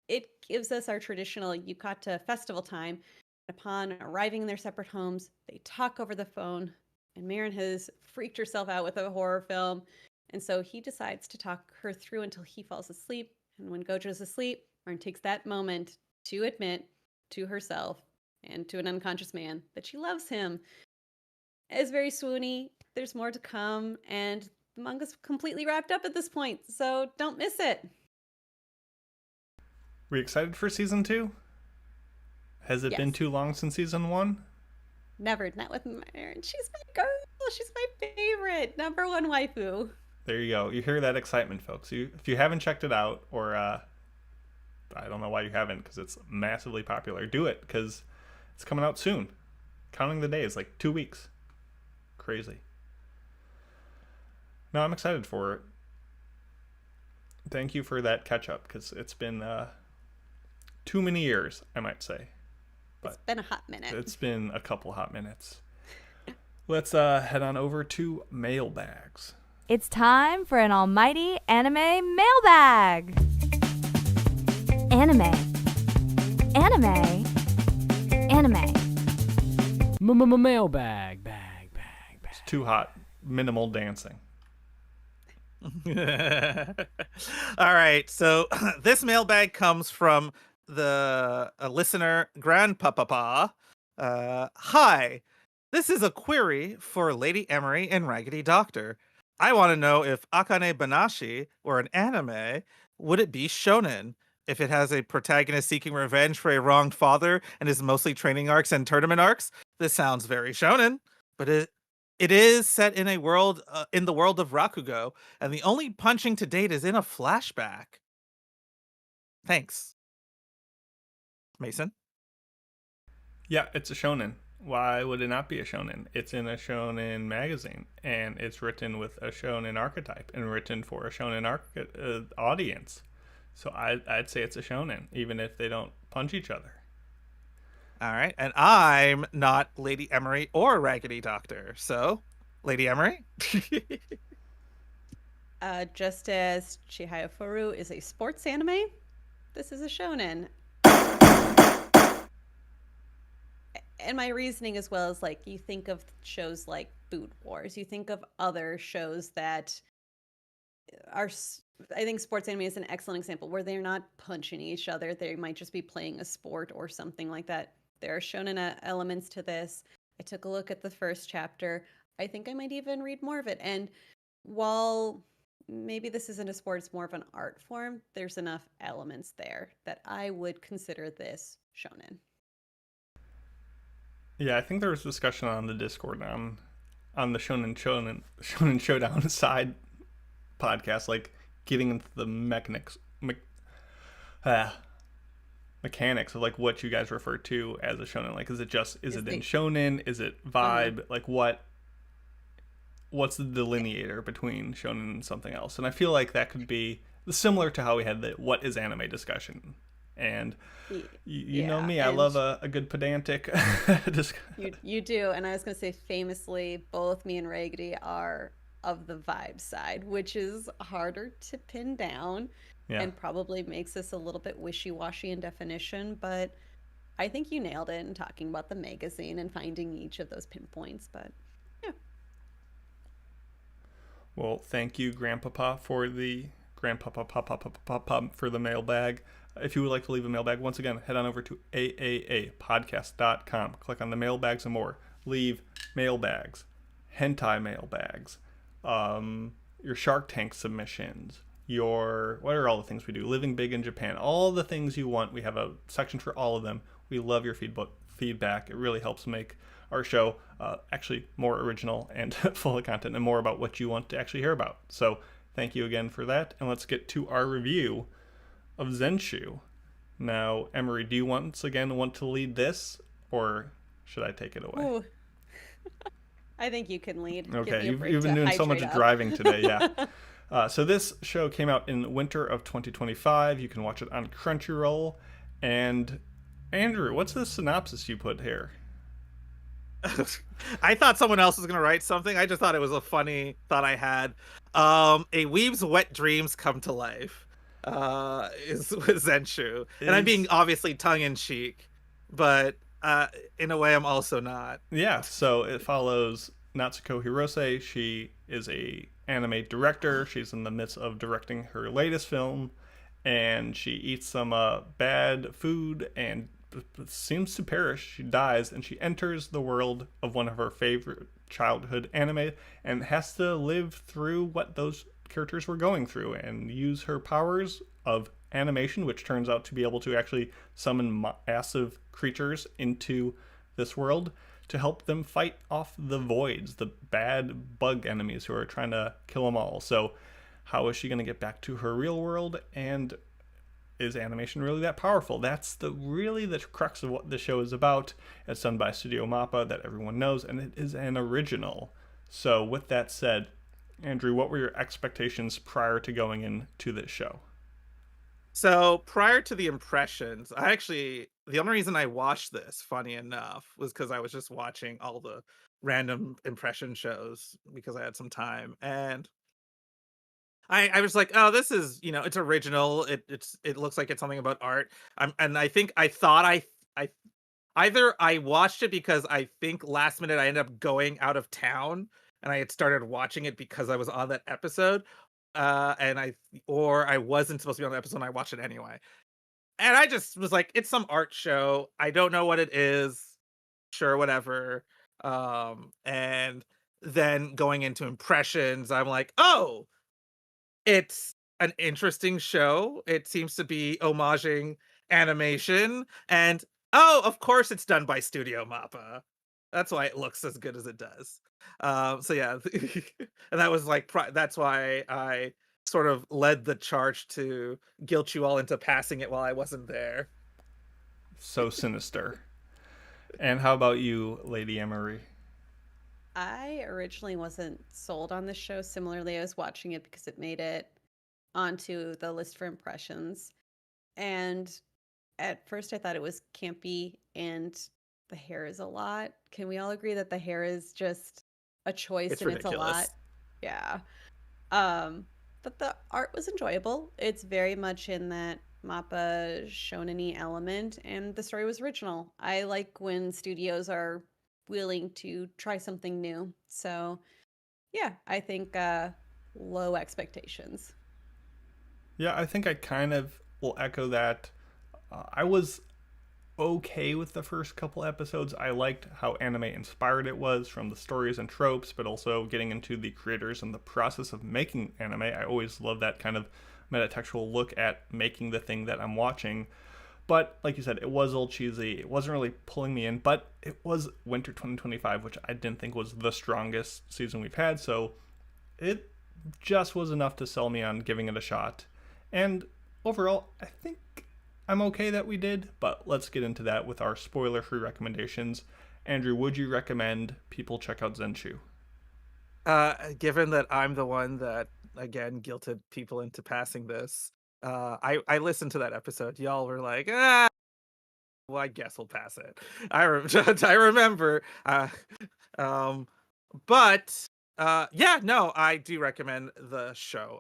it gives us our traditional yukata festival time. Upon arriving in their separate homes, they talk over the phone, and Marin has freaked herself out with a horror film. And so he decides to talk her through until he falls asleep. And when Gojo's asleep, Marin takes that moment to admit to herself and to an unconscious man that she loves him. It's very swoony. There's more to come, and the manga's completely wrapped up at this point, so don't miss it. We excited for season 2? Has it been Yes. too long since season 1? never met with her, and she's my girl. She's my favorite, number one waifu. There you go. You hear that excitement, folks. If you haven't checked it out, or I don't know why you haven't, because it's massively popular, do it, because it's coming out soon. Counting the days, like 2 weeks. Crazy. No, I'm excited for it. Thank you for that catch up, because it's been too many years, I might say. It's been a hot minute. It's been a couple hot minutes. Let's head on over to mailbags. It's time for an almighty anime mailbag. Anime. Anime. Anime. Mailbag. It's too hot. Minimal dancing. All right, so this mailbag comes from a listener, Grandpapa. Hi, this is a query for Lady Emery and Raggedy Doctor. I want to know if Akane Banashi were an anime, would it be shonen? If it has a protagonist seeking revenge for a wronged father and is mostly training arcs and tournament arcs, this sounds very shonen. But it is set in a world in the world of Rakugo, and the only punching to date is in a flashback. Thanks, Mason. Yeah, it's a shonen. Why would it not be a shonen? It's in a shonen magazine, and it's written with a shonen archetype and written for a shonen audience. So I'd say it's a shonen, even if they don't punch each other. All right, and I'm not Lady Emery or Raggedy Doctor, so Lady Emery. Just as Chihaya Furu is a sports anime, this is a shonen. And my reasoning as well is, like, you think of shows like Food Wars, you think of other shows that are, I think sports anime is an excellent example where they're not punching each other. They might just be playing a sport or something like that. There are shonen elements to this. I took a look at the first chapter. I think I might even read more of it. And while maybe this isn't a sport, it's more of an art form, there's enough elements there that I would consider this shonen. Yeah, I think there was discussion on the Discord on the Shonen Showdown side podcast, like getting into the mechanics of like what you guys refer to as a shonen. Like, is it in shonen? Is it vibe? Like what's the delineator between shonen and something else? And I feel like that could be similar to how we had the what is anime discussion. And you know me, I love a good pedantic discussion. You do, and I was going to say famously, both me and Raggedy are of the vibe side, which is harder to pin down and probably makes us a little bit wishy-washy in definition, but I think you nailed it in talking about the magazine and finding each of those pinpoints, but yeah. Well, thank you, Grandpapa, for the mailbag. If you would like to leave a mailbag, once again, head on over to AAAPodcast.com. Click on the mailbags and more. Leave mailbags, hentai mailbags, your Shark Tank submissions, what are all the things we do? Living Big in Japan, all the things you want. We have a section for all of them. We love your feedback. It really helps make our show actually more original and full of content and more about what you want to actually hear about. So thank you again for that. And let's get to our review of Zenshu. Now, Emery, do you once again want to lead this, or should I take it away? Ooh. I think you can lead. Okay, you've been doing so much driving today, yeah. So this show came out in winter of 2025. You can watch it on Crunchyroll. And Andrew, what's the synopsis you put here? I thought someone else was going to write something. I just thought it was a funny thought I had. A weeb's wet dreams come to life. Is with Zenshu. And I'm being obviously tongue-in-cheek, but in a way I'm also not. Yeah, so it follows Natsuko Hirose. She is a anime director. She's in the midst of directing her latest film, and she eats some bad food and seems to perish. She dies, and she enters the world of one of her favorite childhood anime and has to live through what those characters were going through and use her powers of animation, which turns out to be able to actually summon massive creatures into this world, to help them fight off the voids, the bad bug enemies who are trying to kill them all. So how is she going to get back to her real world, and is animation really that powerful? That's really the crux of what the show is about. It's done by Studio Mappa, that everyone knows, and it is an original. So with that said, Andrew, what were your expectations prior to going into this show? So prior to the impressions, the only reason I watched this, funny enough, was because I was just watching all the random impression shows because I had some time. And I was like, oh, this is, it's original. It looks like it's something about art. And I either I watched it because I think last minute I ended up going out of town and I had started watching it because I was on that episode. Or I wasn't supposed to be on the episode and I watched it anyway. And I just was like, it's some art show. I don't know what it is. Sure, whatever. And then going into impressions, I'm like, oh, it's an interesting show. It seems to be homaging animation. And oh, of course it's done by Studio Mappa. That's why it looks as good as it does. So yeah, and that was like that's why I sort of led the charge to guilt you all into passing it while I wasn't there. So sinister. And how about you, Lady Emery? I originally wasn't sold on this show. Similarly, I was watching it because it made it onto the list for impressions. And at first I thought it was campy and the hair is a lot. Can we all agree that the hair is just a choice It's and it's a lot? ridiculous. Yeah. But the art was enjoyable. It's very much in that Mappa shonen-y element, and the story was original. I like when studios are willing to try something new. So, yeah, I think low expectations. Yeah, I think I kind of will echo that. I was okay with the first couple episodes. I liked how anime inspired it was from the stories and tropes, but also getting into the creators and the process of making anime. I always love that kind of metatextual look at making the thing that I'm watching. But like you said, it was a little cheesy. It wasn't really pulling me in, but it was Winter 2025, which I didn't think was the strongest season we've had. So it just was enough to sell me on giving it a shot. And overall, I think I'm okay that we did, but let's get into that with our spoiler-free recommendations. Andrew, would you recommend people check out Zenshu? Given that I'm the one that again guilted people into passing this, I listened to that episode. Y'all were like, well, I guess we'll pass it. I remember. But yeah, no, I do recommend the show.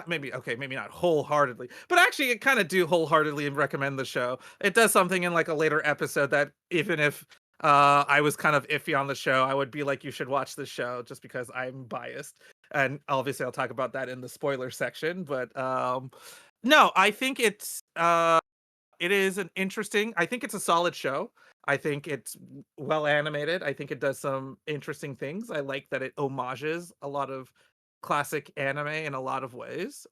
Maybe not wholeheartedly, but actually I kind of do wholeheartedly recommend the show. It does something in like a later episode that even if I was kind of iffy on the show, I would be like, you should watch the show just because I'm biased. And obviously I'll talk about that in the spoiler section, but no, I think it is I think it's a solid show. I think it's well animated. I think it does some interesting things. I like that it homages a lot of classic anime in a lot of ways.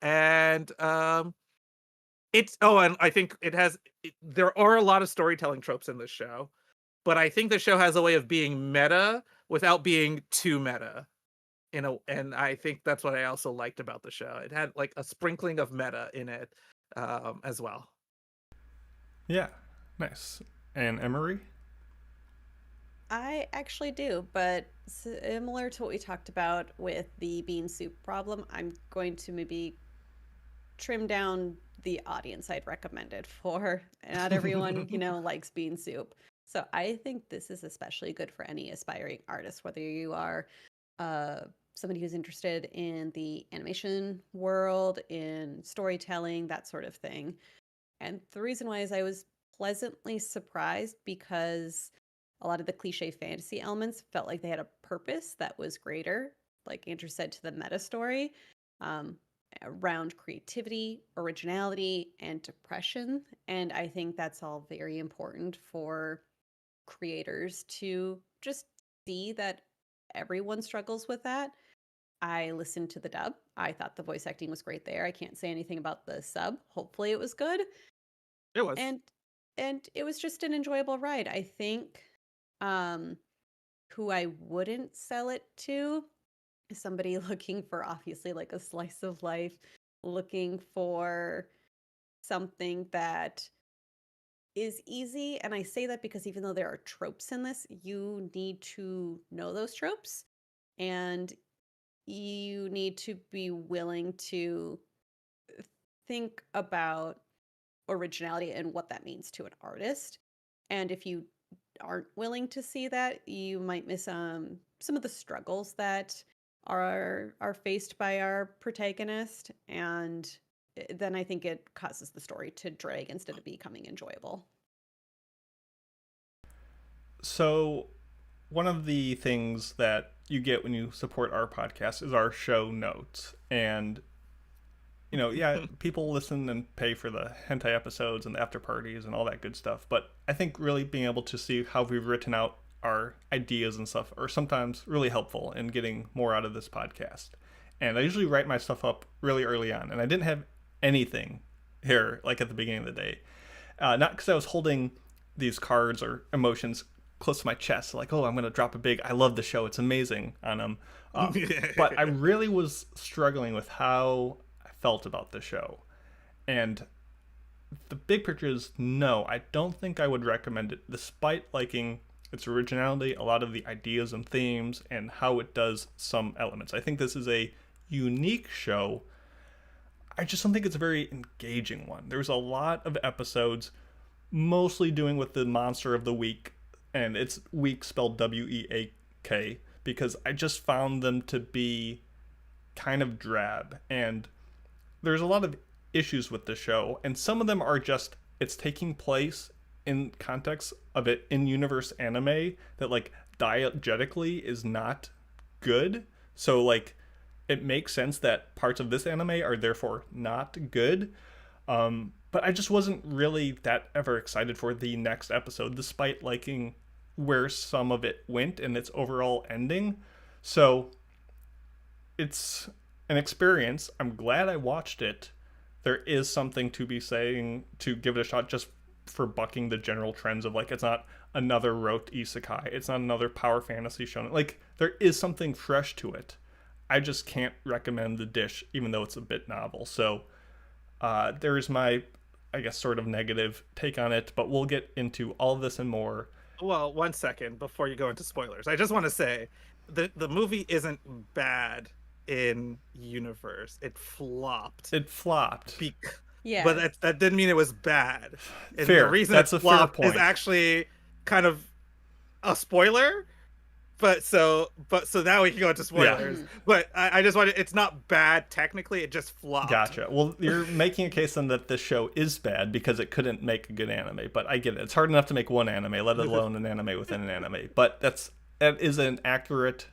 And and I think there are a lot of storytelling tropes in this show, but I think the show has a way of being meta without being too meta. And I think that's what I also liked about the show. It had like a sprinkling of meta in it as well. Yeah, nice. And Emery? I actually do, but similar to what we talked about with the bean soup problem, I'm going to maybe trim down the audience I'd recommend it for. Not everyone, likes bean soup. So I think this is especially good for any aspiring artist, whether you are somebody who's interested in the animation world, in storytelling, that sort of thing. And the reason why is I was pleasantly surprised because a lot of the cliche fantasy elements felt like they had a purpose that was greater, like Andrew said, to the meta story, around creativity, originality, and depression. And I think that's all very important for creators to just see that everyone struggles with that. I listened to the dub. I thought the voice acting was great there. I can't say anything about the sub. Hopefully it was good. It was. And and it was just an enjoyable ride. I think who I wouldn't sell it to is somebody looking for obviously like a slice of life, looking for something that is easy. And I say that because even though there are tropes in this, you need to know those tropes and you need to be willing to think about originality and what that means to an artist. And if you aren't willing to see that, you might miss some of the struggles that are faced by our protagonist, and then I think it causes the story to drag instead of becoming enjoyable. So, one of the things that you get when you support our podcast is our show notes. And, you know, yeah, people listen and pay for the hentai episodes and the after parties and all that good stuff. But I think really being able to see how we've written out our ideas and stuff are sometimes really helpful in getting more out of this podcast. And I usually write my stuff up really early on. And I didn't have anything here, like at the beginning of the day. Not because I was holding these cards or emotions close to my chest, like, oh, I'm going to drop a big I love the show, it's amazing on them. But I really was struggling with how I felt about the show. And the big picture is no, I don't think I would recommend it, despite liking its originality, a lot of the ideas and themes, and how it does some elements. I think this is a unique show. I just don't think it's a very engaging one. There's a lot of episodes mostly doing with the monster of the week, and it's week spelled W-E-A-K, because I just found them to be kind of drab. And there's a lot of issues with the show, and some of them are just, it's taking place in context of it in-universe anime that, like, diegetically is not good. So, like, it makes sense that parts of this anime are therefore not good. But I just wasn't really that ever excited for the next episode, despite liking where some of it went and its overall ending. So it's an experience. I'm glad I watched it. There is something to be saying to give it a shot, just for bucking the general trends of, like, it's not another rote isekai, it's not another power fantasy show. Like, there is something fresh to it. I just can't recommend the dish, even though it's a bit novel. So there's my, I guess, sort of negative take on it, but we'll get into all this and more. Well, 1 second before you go into spoilers. I just want to say the movie isn't bad in universe. It flopped. Yeah. But that didn't mean it was bad. And Fair. The reason That's it a fair flopped point. is actually kind of a spoiler. So now we can go into spoilers. Yeah. But I just wanted, it's not bad technically, it just flopped. Gotcha. Well, you're making a case then that this show is bad because it couldn't make a good anime, but I get it. It's hard enough to make one anime, let alone an anime within an anime. But that is an accurate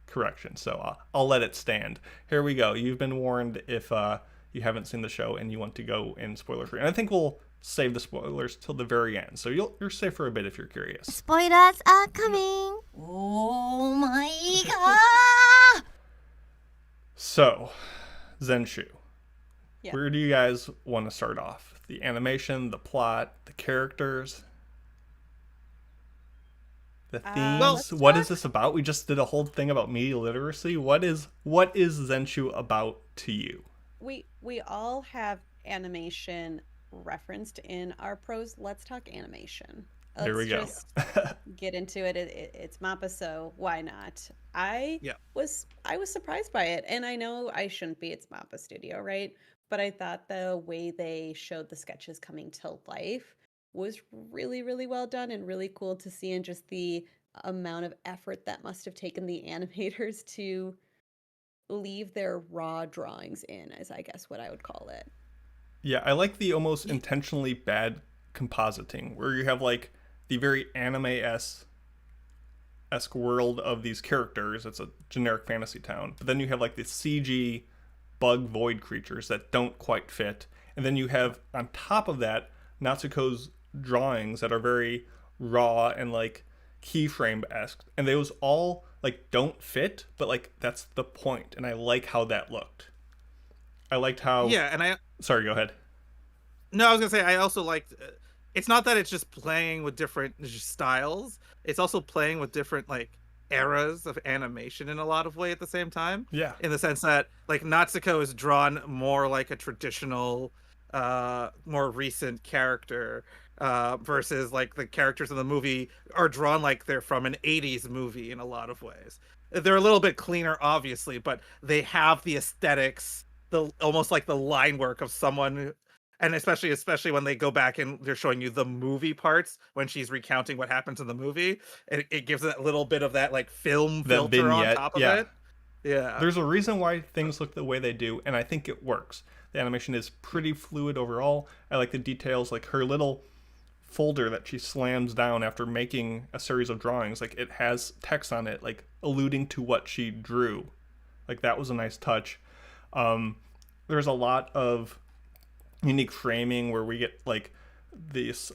correction, so I'll let it stand. Here we go. You've been warned if you haven't seen the show and you want to go in spoiler free. And I think we'll save the spoilers till the very end, so you're safe for a bit if you're curious. Spoilers are coming. Oh my god. So, Zenshu, Yeah. where do you guys want to start off? The animation, the plot, the characters, the themes? let's What is this about? We just did a whole thing about media literacy. What is Zenshu about to you? We all have animation referenced in our pros. Let's talk animation. There we go. Just get into it. It's Mappa, so why not? I was surprised by it, and I know I shouldn't be. It's Mappa Studio, right? But I thought the way they showed the sketches coming to life was really, really well done and really cool to see, and just the amount of effort that must have taken the animators to leave their raw drawings in, as I guess what I would call it. Yeah, I like the almost intentionally bad compositing, where you have, like, the very anime-esque world of these characters. It's a generic fantasy town. But then you have, like, the CG bug void creatures that don't quite fit. And then you have, on top of that, Natsuko's drawings that are very raw and, like, keyframe-esque. And those all, like, don't fit, but, like, that's the point. And I like how that looked. I liked how... Yeah, and Sorry, go ahead. No, I was gonna say I also liked it's not that it's just playing with different styles. It's also playing with different like eras of animation in a lot of way at the same time. Yeah. In the sense that like Natsuko is drawn more like a traditional, more recent character, versus like the characters in the movie are drawn like they're from an 80s movie in a lot of ways. They're a little bit cleaner, obviously, but they have the aesthetics, the almost like the line work of someone. And especially when they go back and they're showing you the movie parts when she's recounting what happens in the movie, it gives it a little bit of that like film The filter on vignette, top of yeah. it. Yeah. There's a reason why things look the way they do, and I think it works. The animation is pretty fluid overall. I like the details, like her little folder that she slams down after making a series of drawings. Like it has text on it, like alluding to what she drew. Like that was a nice touch. There's a lot of unique framing where we get like this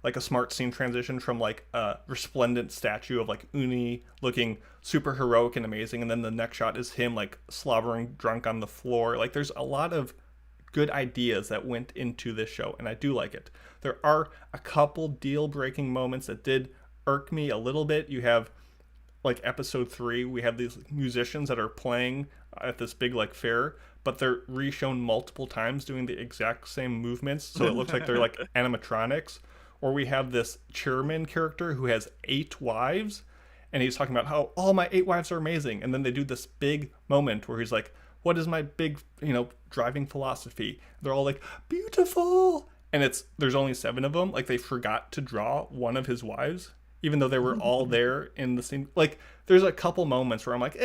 like a smart scene transition from like a resplendent statue of like Uni looking super heroic and amazing, and then the next shot is him like slobbering drunk on the floor. Like there's a lot of good ideas that went into this show, and I do like it. There are a couple deal breaking moments that did irk me a little bit. You have like episode 3, we have these musicians that are playing at this big like fair, but they're reshown multiple times doing the exact same movements, so it looks like they're like animatronics. Or we have this chairman character who has 8 wives, and he's talking about how all my 8 wives are amazing, and then they do this big moment where he's like, what is my big, driving philosophy? They're all like, beautiful, and there's only 7 of them. Like they forgot to draw one of his wives, even though they were all there in the scene. Like there's a couple moments where I'm like,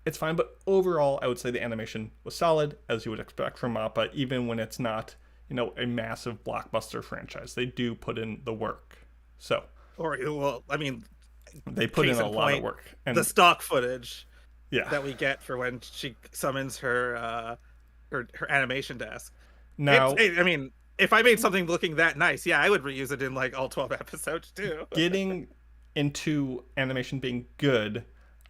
it's fine, but overall, I would say the animation was solid, as you would expect from MAPPA, even when it's not, a massive blockbuster franchise. They do put in the work. So, they put in a lot of work. And the stock footage, yeah, that we get for when she summons her animation desk. Now, if I made something looking that nice, yeah, I would reuse it in like all 12 episodes too. Getting into animation being good.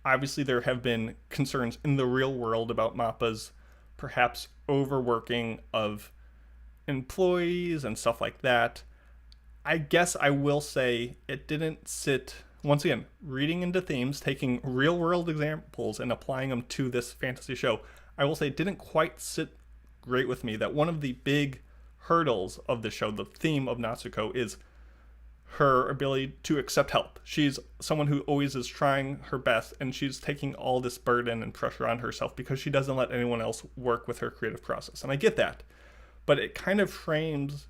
Obviously, there have been concerns in the real world about MAPPA's perhaps overworking of employees and stuff like that. I guess I will say it didn't sit, once again, reading into themes, taking real world examples and applying them to this fantasy show. I will say it didn't quite sit great with me that one of the big hurdles of the show, the theme of Natsuko, is her ability to accept help. She's someone who always is trying her best, and she's taking all this burden and pressure on herself because she doesn't let anyone else work with her creative process. And I get that, but it kind of frames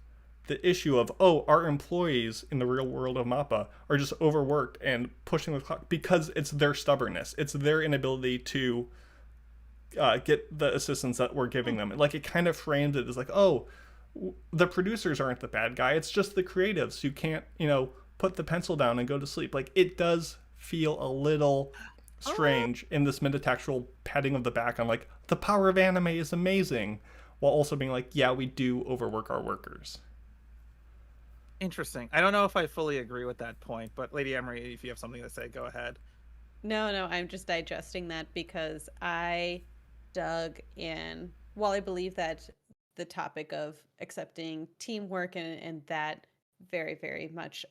the issue of, our employees in the real world of MAPPA are just overworked and pushing the clock because it's their stubbornness. It's their inability to get the assistance that we're giving them. Like it kind of frames it as like, the producers aren't the bad guy. It's just the creatives who can't, put the pencil down and go to sleep. Like it does feel a little strange in this metatextual patting of the back on like, the power of anime is amazing, while also being like, yeah, we do overwork our workers. Interesting. I don't know if I fully agree with that point, but Lady Emery, if you have something to say, go ahead. No, I'm just digesting that because I dug in. While I believe that the topic of accepting teamwork and that very, very much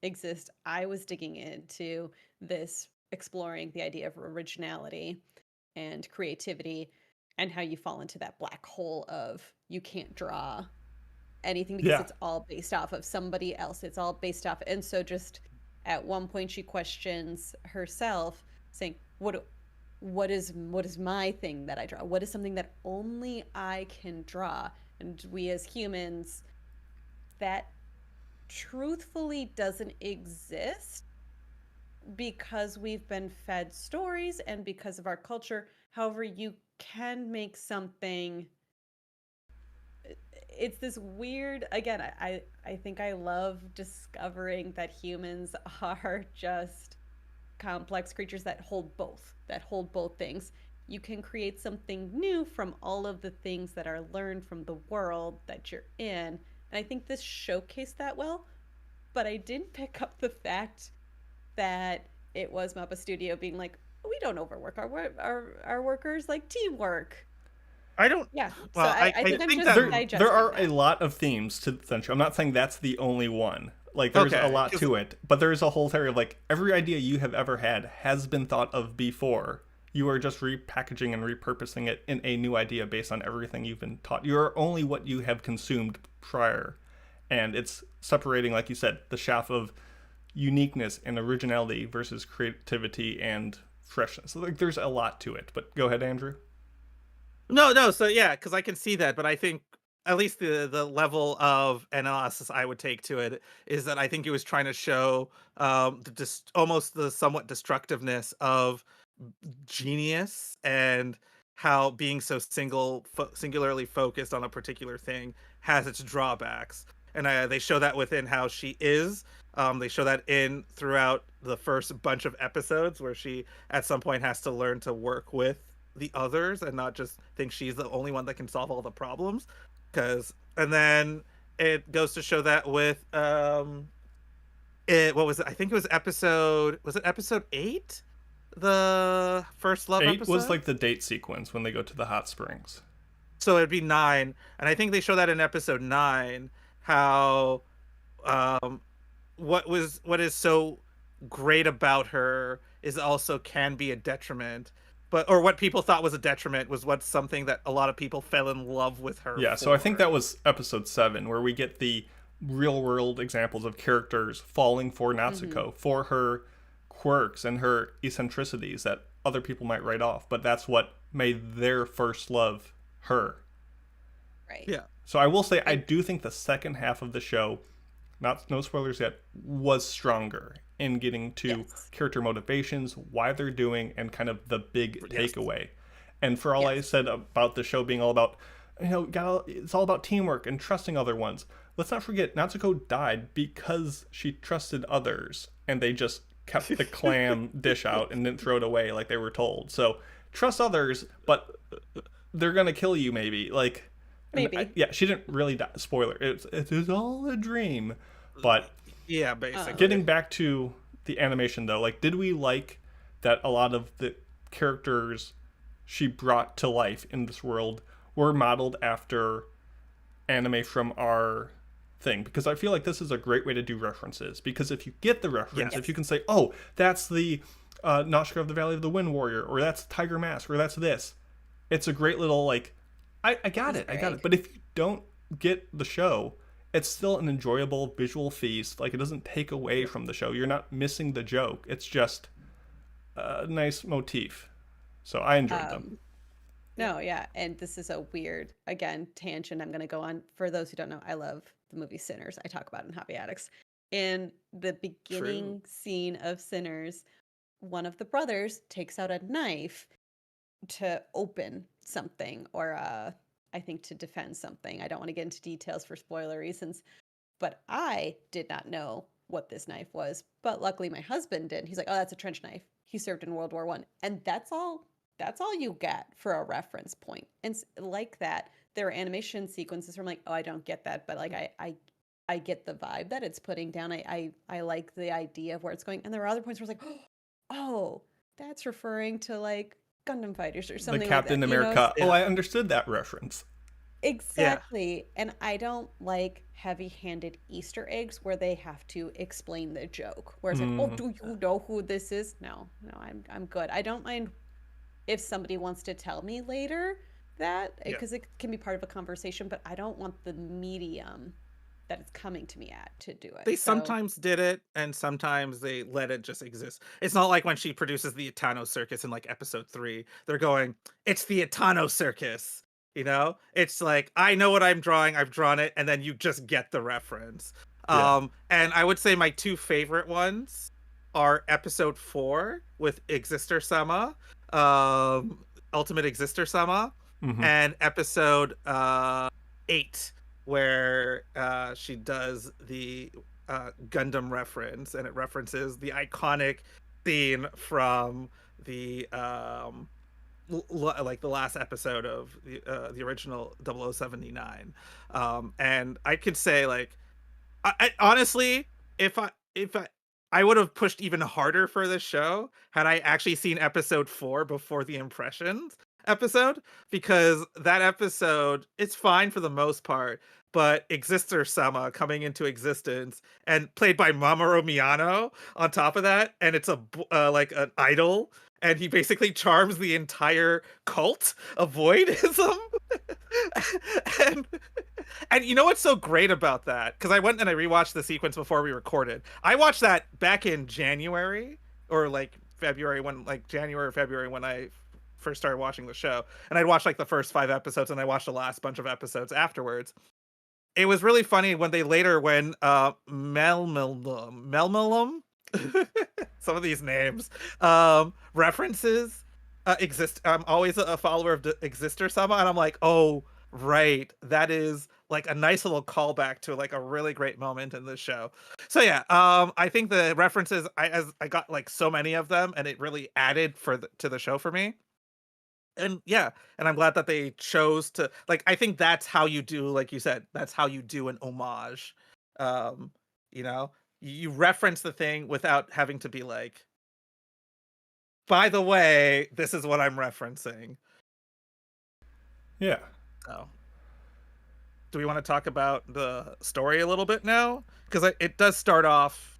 exists, I was digging into this, exploring the idea of originality and creativity and how you fall into that black hole of you can't draw anything because it's all based off of somebody else. It's all based off. And so just at one point she questions herself saying, what is my thing that I draw? What is something that only I can draw? And we as humans, that truthfully doesn't exist because we've been fed stories and because of our culture. However, you can make something. It's this weird, again, I think I love discovering that humans are just complex creatures that hold both things. You can create something new from all of the things that are learned from the world that you're in. And I think this showcased that well, but I didn't pick up the fact that it was MAPPA Studio being like, we don't overwork our workers, like teamwork. I don't. Yeah. So Well, I think I'm think just that digesting There are a that. lot of themes to Zenshu. I'm not saying that's the only one. Like, there's a Okay, lot 'cause- to it, but there's a whole theory of like every idea you have ever had has been thought of before. You are just repackaging and repurposing it in a new idea based on everything you've been taught. You are only what you have consumed prior, and it's separating, like you said, the chaff of uniqueness and originality versus creativity and freshness. So like, there's a lot to it. But go ahead, Andrew. No. So yeah, because I can see that, but I think at least the level of analysis I would take to it is that I think it was trying to show almost the somewhat destructiveness of genius and how being so singularly focused on a particular thing has its drawbacks. And they show that within how she is. They show that in throughout the first bunch of episodes where she at some point has to learn to work with the others and not just think she's the only one that can solve all the problems. And then it goes to show that with what was it? I think it was episode 8? The first love 8 episode was like the date sequence when they go to the hot springs. So it'd be 9, and I think they show that in episode 9 how what is so great about her is also can be a detriment, or what people thought was a detriment was what's something that a lot of people fell in love with her Yeah, so I think that was episode 7 where we get the real world examples of characters falling for Natsuko for her quirks and her eccentricities that other people might write off, but that's what made their first love her. Right. Yeah. So I will say I do think the second half of the show, no spoilers yet, was stronger in getting to character motivations, why they're doing, and kind of the big takeaway. And for all I said about the show being all about, it's all about teamwork and trusting other ones. Let's not forget Natsuko died because she trusted others, and they just kept the clam dish out and didn't throw it away like they were told. So trust others, but they're gonna kill you maybe. Like, Maybe. she didn't really die. Spoiler. It is all a dream. But yeah, basically. getting back to the animation though, like, did we like that a lot of the characters she brought to life in this world were modeled after anime from our thing? Because I feel like this is a great way to do references, because if you get the reference, if you can say, oh, that's the Nausicaa of the Valley of the Wind Warrior, or that's Tiger Mask, or that's this, it's a great little like, I got it. But if you don't get the show, it's still an enjoyable visual feast. Like, it doesn't take away from the show. You're not missing the joke. It's just a nice motif. So I enjoyed them. No, yeah. And this is a weird, again, tangent I'm going to go on. For those who don't know, I love the movie Sinners. I talk about it in Hobby Addicts. In the beginning scene of Sinners, one of the brothers takes out a knife to open something, or I think to defend something. I don't want to get into details for spoiler reasons, but I did not know what this knife was. But luckily my husband did. He's like, oh, that's a trench knife. He served in World War I. And that's all you get for a reference point. And like that, there are animation sequences where I'm like, oh, I don't get that, but like I get the vibe that it's putting down. I like the idea of where it's going. And there are other points where it's like, oh, that's referring to like Gundam fighters or something The Captain like that, America. Oh, I understood that reference. Exactly. And I don't like heavy-handed Easter eggs where they have to explain the joke. Where it's like, oh, do you know who this is? No, I'm good. I don't mind if somebody wants to tell me later that, because it can be part of a conversation, but I don't want the medium that it's coming to me at to do it. They sometimes did it, and sometimes they let it just exist. It's not like when she produces the Itano Circus in like episode 3, they're going, it's the Itano Circus. It's like, I know what I'm drawing, I've drawn it, and then you just get the reference. And I would say my 2 favorite ones are episode 4 with Exister Sama, Ultimate Exister Sama, and episode 8, where she does the Gundam reference, and it references the iconic scene from the like the last episode of the original 0079. And I could say, like, I honestly, if I would have pushed even harder for this show had I actually seen episode 4 before the impressions, episode, because that episode, it's fine for the most part, but Exister Sama coming into existence and played by Mamoru Miyano on top of that, and it's like an idol, and he basically charms the entire cult of voidism. and and you know what's so great about that? Because I went and I rewatched the sequence before we recorded. I watched that back in January or like February, January or February, when I first started watching the show. And I'd watched like the first 5 episodes, and I watched the last bunch of episodes afterwards. It was really funny when Melmelum some of these names references exist. I'm always a follower of Exister Sama, and I'm like, oh right, that is like a nice little callback to like a really great moment in this show. So yeah, I think the references, I got like so many of them, and it really added to the show for me. And yeah, and I'm glad that they chose to, like, I think that's how you do, like you said, that's how you do an homage. You know, you reference the thing without having to be like, by the way, this is what I'm referencing. Yeah. So, do we want to talk about the story a little bit now? Because it does start off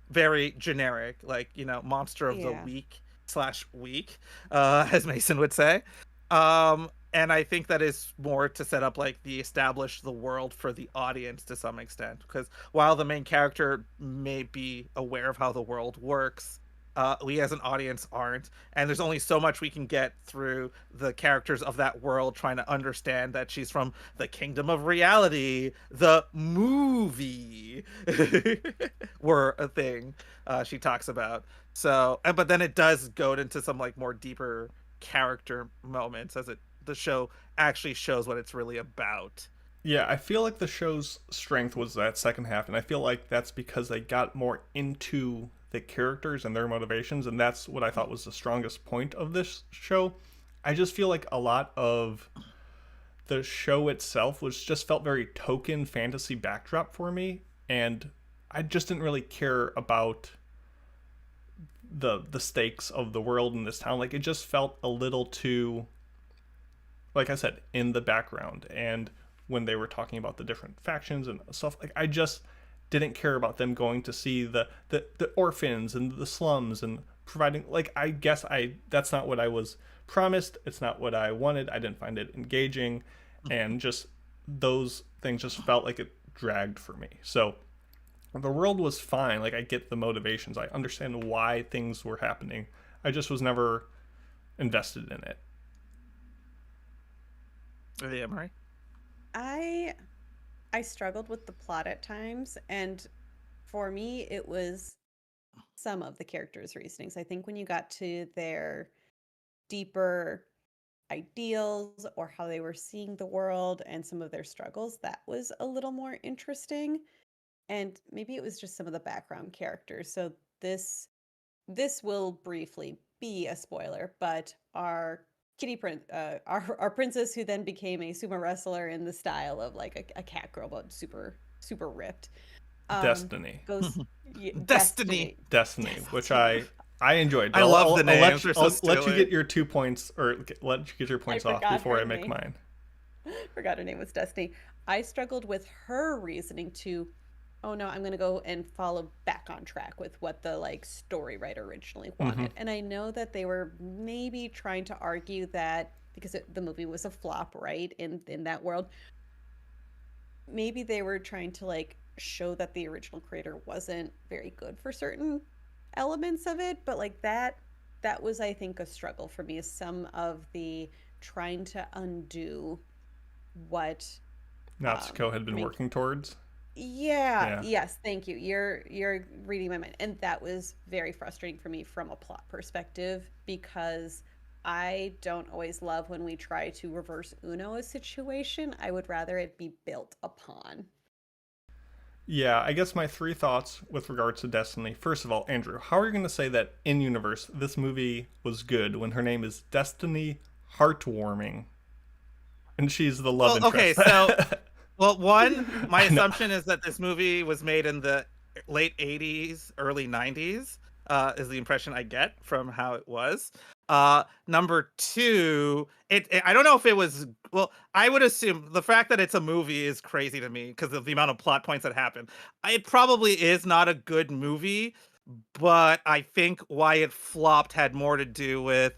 very generic, like, you know, monster of the week /week, as Mason would say. And I think that is more to set up like the world for the audience to some extent, because while the main character may be aware of how the world works, we as an audience aren't, and there's only so much we can get through the characters of that world trying to understand that she's from the kingdom of reality, the movie were a thing she talks about. So, but then it does go into some like more deeper character moments as the show actually shows what it's really about. Yeah, I feel like the show's strength was that second half, and I feel like that's because they got more into the characters and their motivations, and that's what I thought was the strongest point of this show. I just feel like a lot of the show itself felt very token fantasy backdrop for me, and I just didn't really care about the stakes of the world in this town. Like, it just felt a little too, like I said, in the background. And when they were talking about the different factions and stuff, like, I just didn't care about them going to see the orphans and the slums and providing, like, I guess that's not what I was promised. It's not what I wanted. I didn't find it engaging, and just those things just felt like it dragged for me. So the world was fine. Like, I get the motivations. I understand why things were happening. I just was never invested in it. Yeah, Murray? I struggled with the plot at times, and for me, it was some of the characters' reasonings. I think when you got to their deeper ideals or how they were seeing the world and some of their struggles, that was a little more interesting. And maybe it was just some of the background characters. So this will briefly be a spoiler, but our our princess, who then became a sumo wrestler in the style of like a cat girl, but super ripped. Destiny. Goes Destiny, which I enjoyed. I love the names. I'll let you get your 2 points, or let you get your points off before I make name. mine. Forgot her name was Destiny. I struggled with her reasoning to, oh no, I'm going to go and follow back on track with what the like story writer originally wanted. And I know that they were maybe trying to argue that because the movie was a flop, right, in that world, maybe they were trying to like show that the original creator wasn't very good for certain elements of it. But like that was, I think, a struggle for me, is some of the trying to undo what Natsuko had been working towards. Yeah. Yes, thank you. You're reading my mind. And that was very frustrating for me from a plot perspective, because I don't always love when we try to reverse Uno a situation. I would rather it be built upon. Yeah, I guess my 3 thoughts with regards to Destiny. First of all, Andrew, how are you going to say that in universe this movie was good when her name is Destiny Heartwarming and she's the love interest? Okay, so well, my assumption is that this movie was made in the late 80s, early 90s. is the impression I get from how it was. Number two, I don't know if it was, well, I would assume the fact that it's a movie is crazy to me because of the amount of plot points that happen. It probably is not a good movie, but I think why it flopped had more to do with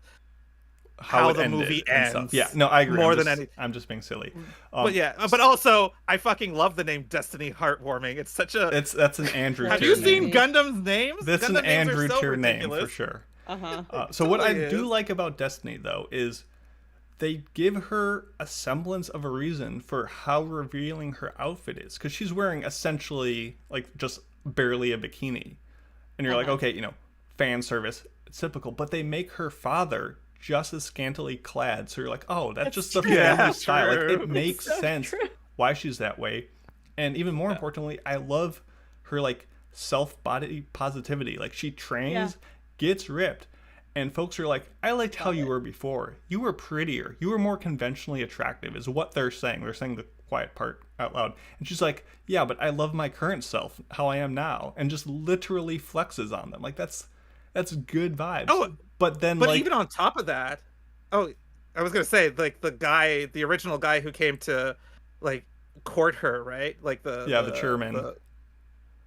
how it the ended movie and stuff. ends. Yeah, no, I agree. More I'm than just, anything. I'm just being silly. But yeah, but also I fucking love the name Destiny Heartwarming. It's such a. That's an Andrew. Have tier you name. seen Gundam's names? That's Gundam an names are Andrew so tier name ridiculous. for sure. Uh-huh. So what I totally do is. like about Destiny though is they give her a semblance of a reason for how revealing her outfit is, because she's wearing essentially like just barely a bikini, and you're like, okay, fan service, it's typical, but they make her father just as scantily clad, so you're like, oh, that's just the family Yeah, style. Like, true. it makes sense why she's that way. And even more importantly, I love her like self-body positivity. Like, she trains, gets ripped, and folks are like, I liked how you were before. You were prettier, you were more conventionally attractive, is what they're saying. They're saying the quiet part out loud. And she's like, yeah, but I love my current self, how I am now, and just literally flexes on them. Like, that's good vibes. Oh, but then, but like, even on top of that, I was gonna say, like, the original guy who came to like court her, right? Like the chairman.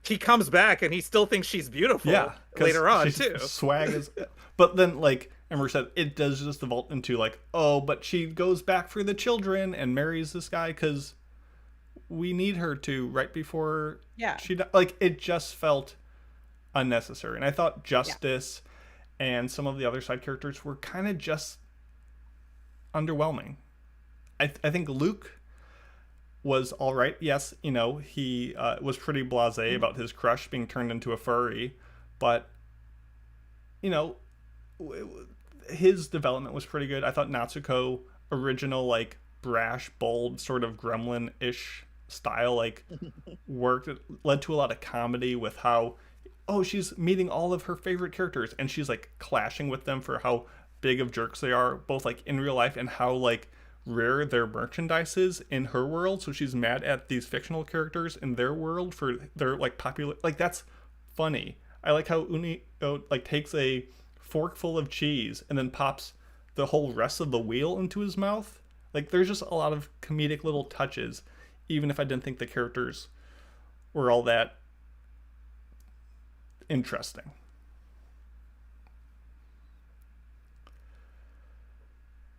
He comes back and he still thinks she's beautiful. Yeah, later on she's too. Swag is, but then, like Ember said, it does just devolve into like, oh, but she goes back for the children and marries this guy because we need her to, right before like, it just felt unnecessary. And I thought Justice and some of the other side characters were kind of just underwhelming. I think Luke was all right. Yes, he was pretty blasé about his crush being turned into a furry, but his development was pretty good. I thought Natsuko, original, like, brash, bold, sort of gremlin-ish style, like, worked. It led to a lot of comedy with how, she's meeting all of her favorite characters and she's like clashing with them for how big of jerks they are, both like in real life and how like rare their merchandise is in her world. So she's mad at these fictional characters in their world for their like popular, like, that's funny. I like how Uni like takes a fork full of cheese and then pops the whole rest of the wheel into his mouth. Like, there's just a lot of comedic little touches, even if I didn't think the characters were all that interesting.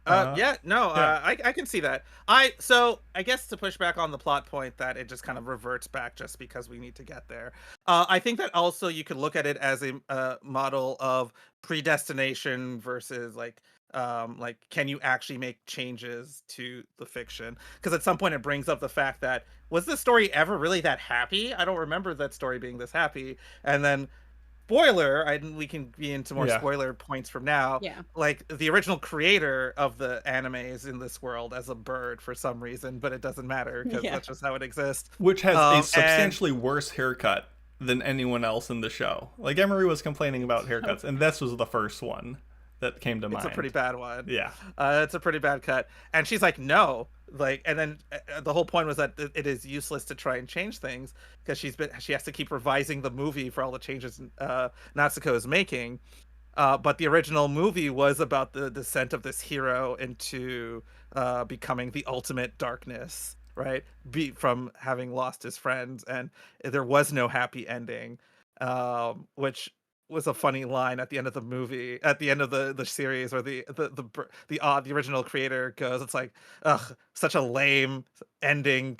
I can see that. I guess to push back on the plot point that it just kind of reverts back just because we need to get there. I think that also you could look at it as a model of predestination versus like can you actually make changes to the fiction? Because at some point it brings up the fact that, was this story ever really that happy? I don't remember that story being this happy. And then, spoiler, we can be into more spoiler points from now. Yeah. Like, the original creator of the anime is in this world as a bird for some reason, but it doesn't matter because that's just how it exists. Which has a substantially worse haircut than anyone else in the show. Like, Emery was complaining about haircuts, and this was the first one that came to mind. It's a pretty bad one. Yeah. It's a pretty bad cut. And she's like, no. Like, and then the whole point was that it is useless to try and change things because she has to keep revising the movie for all the changes Natsuko is making. But the original movie was about the descent of this hero into becoming the ultimate darkness, right? From having lost his friends, and there was no happy ending, which was a funny line at the end of the movie, at the end of the series, where the original creator goes, it's like, ugh, such a lame ending.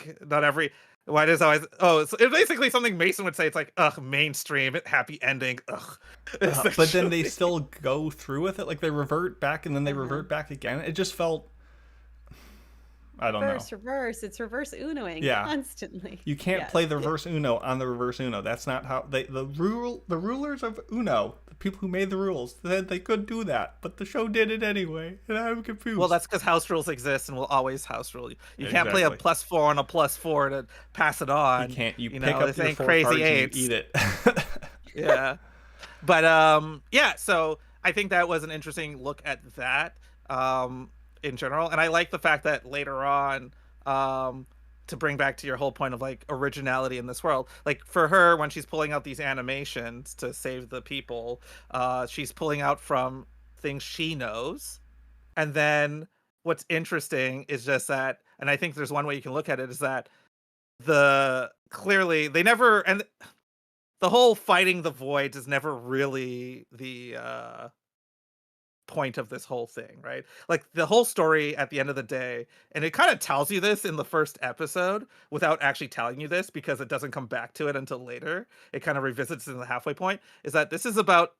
Why does always it's basically something Mason would say. It's like, ugh, mainstream happy ending, ugh. But then they still go through with it, like, they revert back and then they revert back again. It just felt, I don't know. Reverse. It's reverse Unoing constantly. You can't play the reverse Uno on the reverse Uno. That's not how the rulers of Uno, the people who made the rules, said they could do that, but the show did it anyway, and I'm confused. Well, that's because house rules exist and will always house rule. You can't play a +4 on a +4 to pass it on. You can't. You pick know, up your 4 crazy cards and you eat it. Yeah, but so I think that was an interesting look at that. In general, and I like the fact that later on, to bring back to your whole point of like originality in this world, like for her, when she's pulling out these animations to save the people, she's pulling out from things she knows. And then what's interesting is just that, and I think there's one way you can look at it, is that clearly they never, and the whole fighting the voids is never really the point of this whole thing, right? Like the whole story at the end of the day, and it kind of tells you this in the first episode without actually telling you this, because it doesn't come back to it until later. It kind of revisits in the halfway point, is that this is about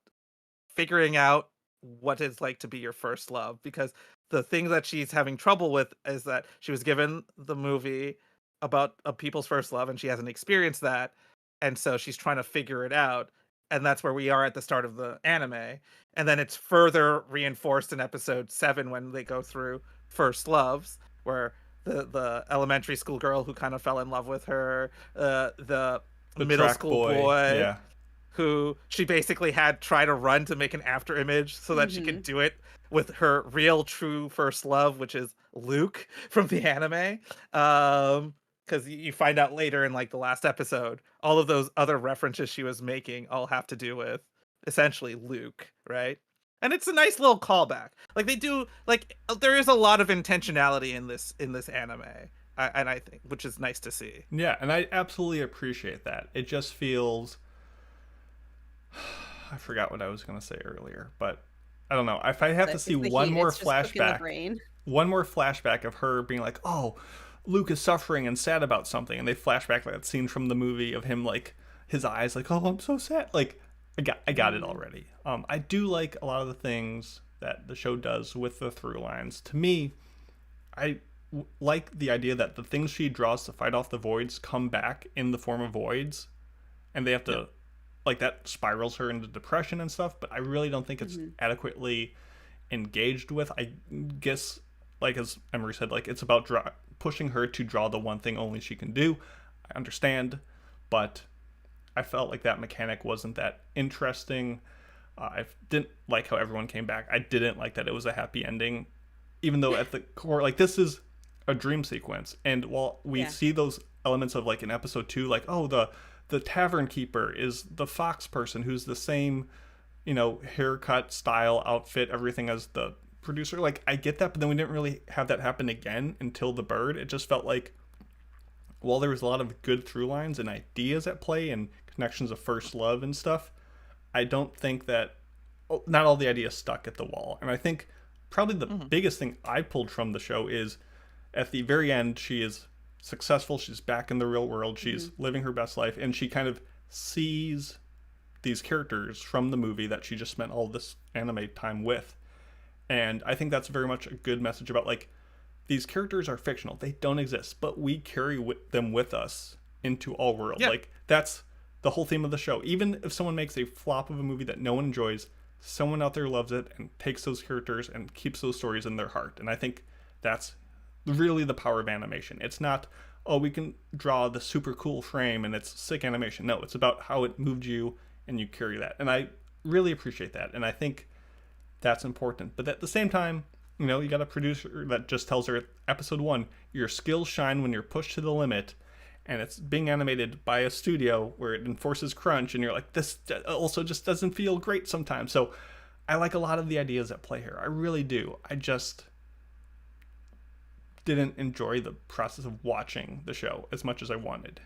figuring out what it's like to be your first love, because the thing that she's having trouble with is that she was given the movie about a people's first love and she hasn't experienced that, and so she's trying to figure it out. And that's where we are at the start of the anime. And then it's further reinforced in episode 7 when they go through first loves, where the elementary school girl who kind of fell in love with her, the middle track school boy, yeah. who she basically had try to run to make an after image so that she could do it with her real true first love, which is Luke from the anime. Because you find out later in like the last episode, all of those other references she was making all have to do with essentially Luke, right? And it's a nice little callback. Like they do, like there is a lot of intentionality in this anime, and I think, which is nice to see. Yeah, and I absolutely appreciate that. It just feels, I forgot what I was going to say earlier, but I don't know. If I have to see one more flashback of her being like, oh, Luke is suffering and sad about something, and they flash back that scene from the movie of him, like his eyes like, oh, I'm so sad. Like I got it already. I do like a lot of the things that the show does with the through lines. To me, I like the idea that the things she draws to fight off the voids come back in the form of voids, and they have to, like, that spirals her into depression and stuff, but I really don't think it's adequately engaged with. I guess, like as Emery said, like it's about pushing her to draw the one thing only she can do. I understand, but I felt like that mechanic wasn't that interesting. I didn't like how everyone came back. I didn't like that it was a happy ending, even though at the core, like, this is a dream sequence. And while we see those elements of, like, in episode 2, like, oh, the tavern keeper is the fox person who's the same, you know, haircut, style, outfit, everything as the producer. Like, I get that, but then we didn't really have that happen again until the bird. It just felt like, while there was a lot of good through lines and ideas at play and connections of first love and stuff, I don't think that, not all the ideas stuck at the wall. And I think probably the biggest thing I pulled from the show is at the very end, she is successful. She's back in the real world. She's living her best life. And she kind of sees these characters from the movie that she just spent all this anime time with. And I think that's very much a good message about, like, these characters are fictional. They don't exist, but we carry them with us into all world. Yeah. Like, that's the whole theme of the show. Even if someone makes a flop of a movie that no one enjoys, someone out there loves it and takes those characters and keeps those stories in their heart. And I think that's really the power of animation. It's not, oh, we can draw the super cool frame and it's sick animation. No, it's about how it moved you and you carry that. And I really appreciate that. And I think that's important. But at the same time, you know, you got a producer that just tells her, episode 1, your skills shine when you're pushed to the limit. And it's being animated by a studio where it enforces crunch, and you're like, this also just doesn't feel great sometimes. So I like a lot of the ideas at play here. I really do. I just didn't enjoy the process of watching the show as much as I wanted.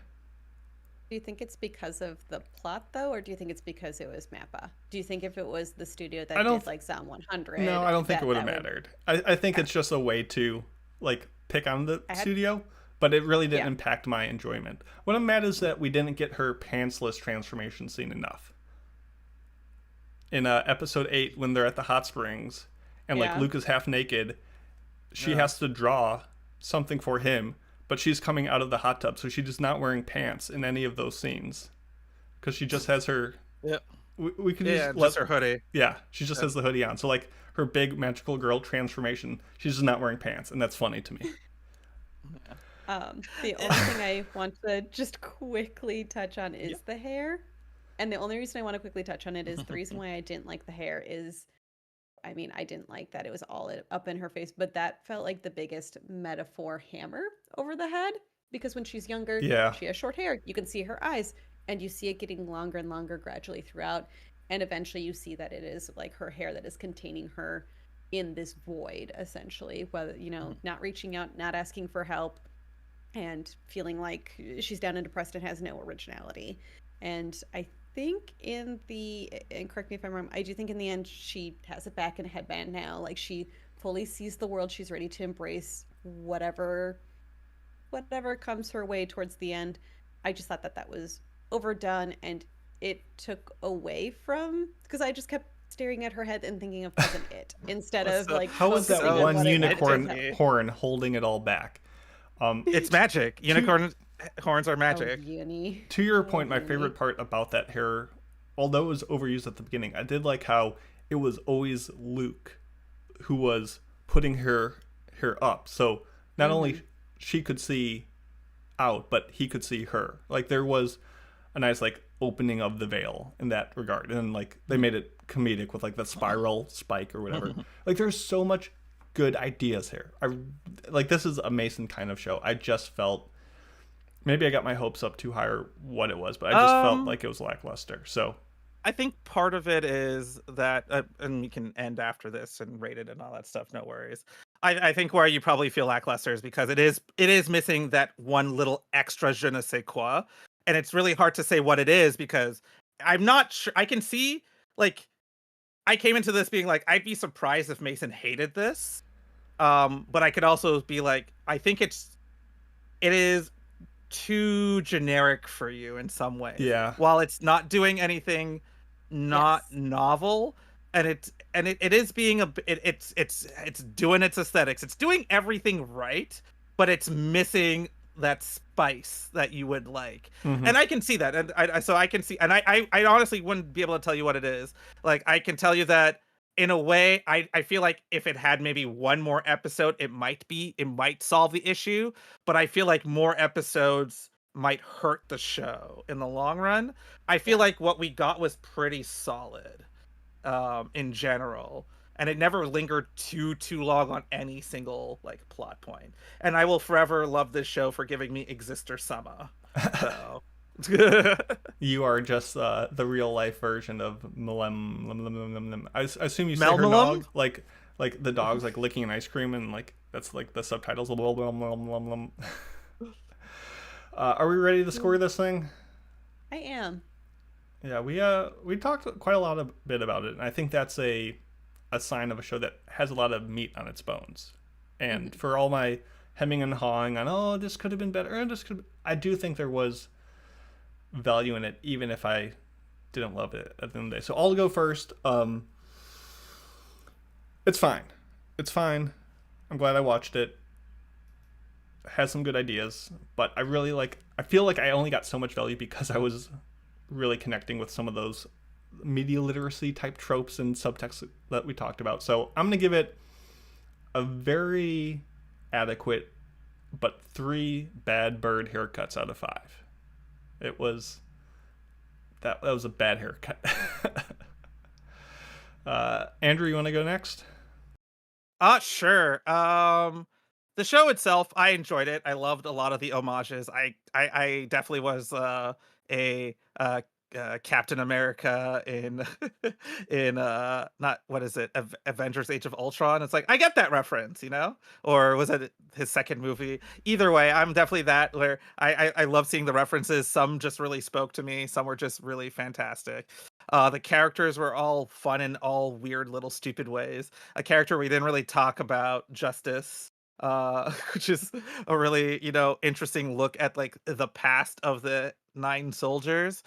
Do you think it's because of the plot, though, or do you think it's because it was MAPPA? Do you think if it was the studio that did, like, Zom 100? No, I don't think it would have mattered. I think it's just a way to, like, pick on the studio. But it really didn't impact my enjoyment. What I'm mad is that we didn't get her pantsless transformation scene enough. In episode 8, when they're at the hot springs, and like Luke is half naked, she has to draw something for him, but she's coming out of the hot tub, so she's not wearing pants in any of those scenes, because she just has her. Yeah. We could just her hoodie. Yeah, she just has the hoodie on. So, like, her big magical girl transformation, she's just not wearing pants, and that's funny to me. The only thing I want to just quickly touch on is the hair. And the only reason I want to quickly touch on it is the reason why I didn't like the hair is, I mean, I didn't like that it was all up in her face, but that felt like the biggest metaphor hammer over the head, because when she's younger, Yeah. she has short hair. You can see her eyes, and you see it getting longer and longer gradually throughout. And eventually you see that it is like her hair that is containing her in this void, essentially, whether, not reaching out, not asking for help, and feeling like she's down and depressed and has no originality. And I think and correct me if I'm wrong, I do think in the end she has it back in a headband now. Like, she fully sees the world. She's ready to embrace whatever comes her way towards the end. I just thought that was overdone, and it took away from, because I just kept staring at her head and thinking of Cousin It instead of like how was that focusing on one what it meant to unicorn her. horn holding it all back? It's magic. Unicorn horns are magic. Oh, uni. To your point, my favorite part about that hair, although it was overused at the beginning, I did like how it was always Luke who was putting her hair up. So not only she could see out, but he could see her. Like, there was a nice like opening of the veil in that regard. And like they made it comedic with like the spiral spike or whatever. Like, there's so much good ideas here. This is a Mason kind of show. I just felt maybe I got my hopes up too high or what it was, but I just felt like it was lackluster. So I think part of it is that, and we can end after this and rate it and all that stuff. No worries. I think where you probably feel lackluster is because it is missing that one little extra je ne sais quoi, and it's really hard to say what it is because I'm not sure. I can see, like, I came into this being like, I'd be surprised if Mason hated this, but I could also be like, I think it is too generic for you in some ways. Yeah. While it's not doing anything novel, and it is being it's doing its aesthetics. It's doing everything right, but it's missing that spice that you would like. And I can see that, and I can see, and I honestly wouldn't be able to tell you what it is. Like, I can tell you that in a way, I feel like if it had maybe one more episode, it might solve the issue, but I feel like more episodes might hurt the show in the long run. I feel like what we got was pretty solid in general, and it never lingered too long on any single like plot point. And I will forever love this show for giving me Exister Sama. So you are just the real life version of Milem. I assume you say her Melmelum? dog, like the dog's like licking an ice cream, and like that's like the subtitles. Are we ready to score this thing? I am. Yeah, we talked quite a bit about it, and I think that's a sign of a show that has a lot of meat on its bones. And for all my hemming and hawing on, this could have been better, I do think there was value in it, even if I didn't love it at the end of the day. So I'll go first. It's fine. I'm glad I watched it. Has some good ideas, but I feel like I only got so much value because I was really connecting with some of those media literacy type tropes and subtext that we talked about. So I'm gonna give it a very adequate but 3 bad bird haircuts out of 5. It was that was a bad haircut. Andrew, you want to go next? Sure. The show itself, I enjoyed it. I loved a lot of the homages. I definitely was a Captain America in not, what is it, Avengers Age of Ultron. It's like, I get that reference, or was it his second movie? Either way, I'm definitely that, where I love seeing the references. Some just really spoke to me, some were just really fantastic. The characters were all fun in all weird little stupid ways. A character we didn't really talk about, Justice, which is a really interesting look at like the past of the 9 soldiers,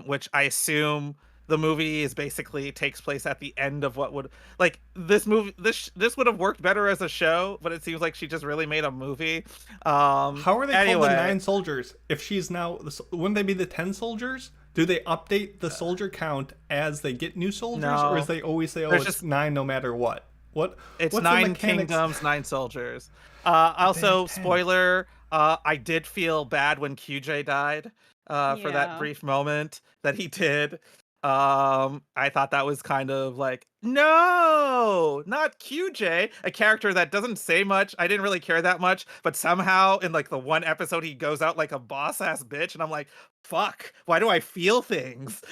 which I assume the movie is basically takes place at the end of what would, like, this movie, this would have worked better as a show, but it seems like she just really made a movie. How are they called the anyway. 9 soldiers if she's now wouldn't they be the 10 soldiers? Do they update the soldier count as they get new soldiers, No. or is they always say, There's it's just 9 no matter what? It's what's the 9 mechanics? kingdoms, 9 soldiers. Also, Ben 10. spoiler, I did feel bad when QJ died for that Yeah. brief moment that he did. I thought that was kind of like, no, not QJ, a character that doesn't say much. I didn't really care that much, but somehow in like the one episode he goes out like a boss ass bitch, and I'm like, fuck, why do I feel things?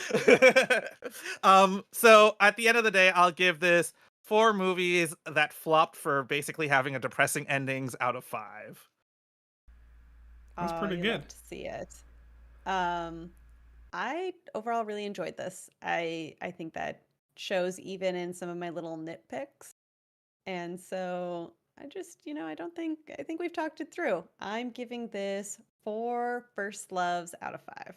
So at the end of the day, I'll give this 4 movies that flopped for basically having a depressing endings out of 5. That's pretty you good. love to see it. Um, I overall really enjoyed this. I think that shows even in some of my little nitpicks. And so I just, I think we've talked it through. I'm giving this 4 first loves out of 5.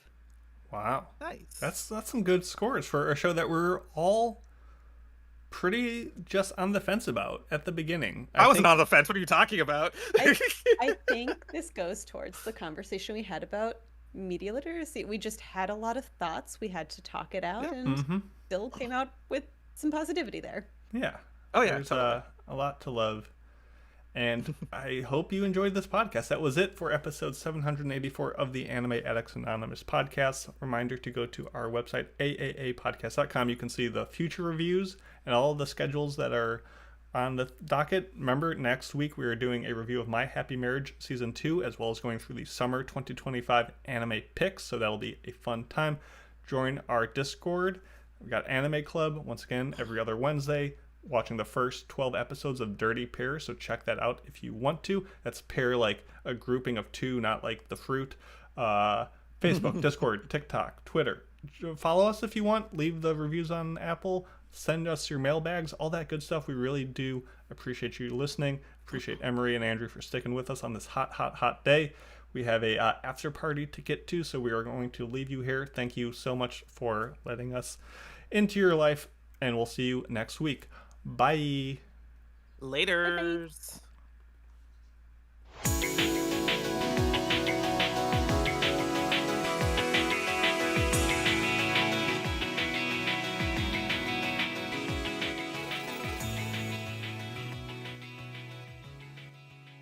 Wow. Nice. That's some good scores for a show that we're all pretty just on the fence about at the beginning. I wasn't on the fence. What are you talking about? I think this goes towards the conversation we had about media literacy. We just had a lot of thoughts. We had to talk it out, and still came out with some positivity there. Yeah. Oh, yeah, There's totally. a lot to love. And I hope you enjoyed this podcast. That was it for episode 784 of the Anime Addicts Anonymous Podcast. Reminder to go to our website, AAAPodcast.com. You can see the future reviews and all the schedules that are on the docket. Remember, next week we are doing a review of My Happy Marriage Season 2, as well as going through the summer 2025 anime picks. So that'll be a fun time. Join our Discord. We've got Anime Club, once again, every other Wednesday, watching the first 12 episodes of Dirty Pear, so check that out if you want to. That's pear like a grouping of 2, not like the fruit. Facebook, Discord, TikTok, Twitter. Follow us if you want. Leave the reviews on Apple. Send us your mailbags, all that good stuff. We really do appreciate you listening. Appreciate Emery and Andrew for sticking with us on this hot day. We have a after party to get to, so we are going to leave you here. Thank you so much for letting us into your life, and we'll see you next week. Bye. Laters.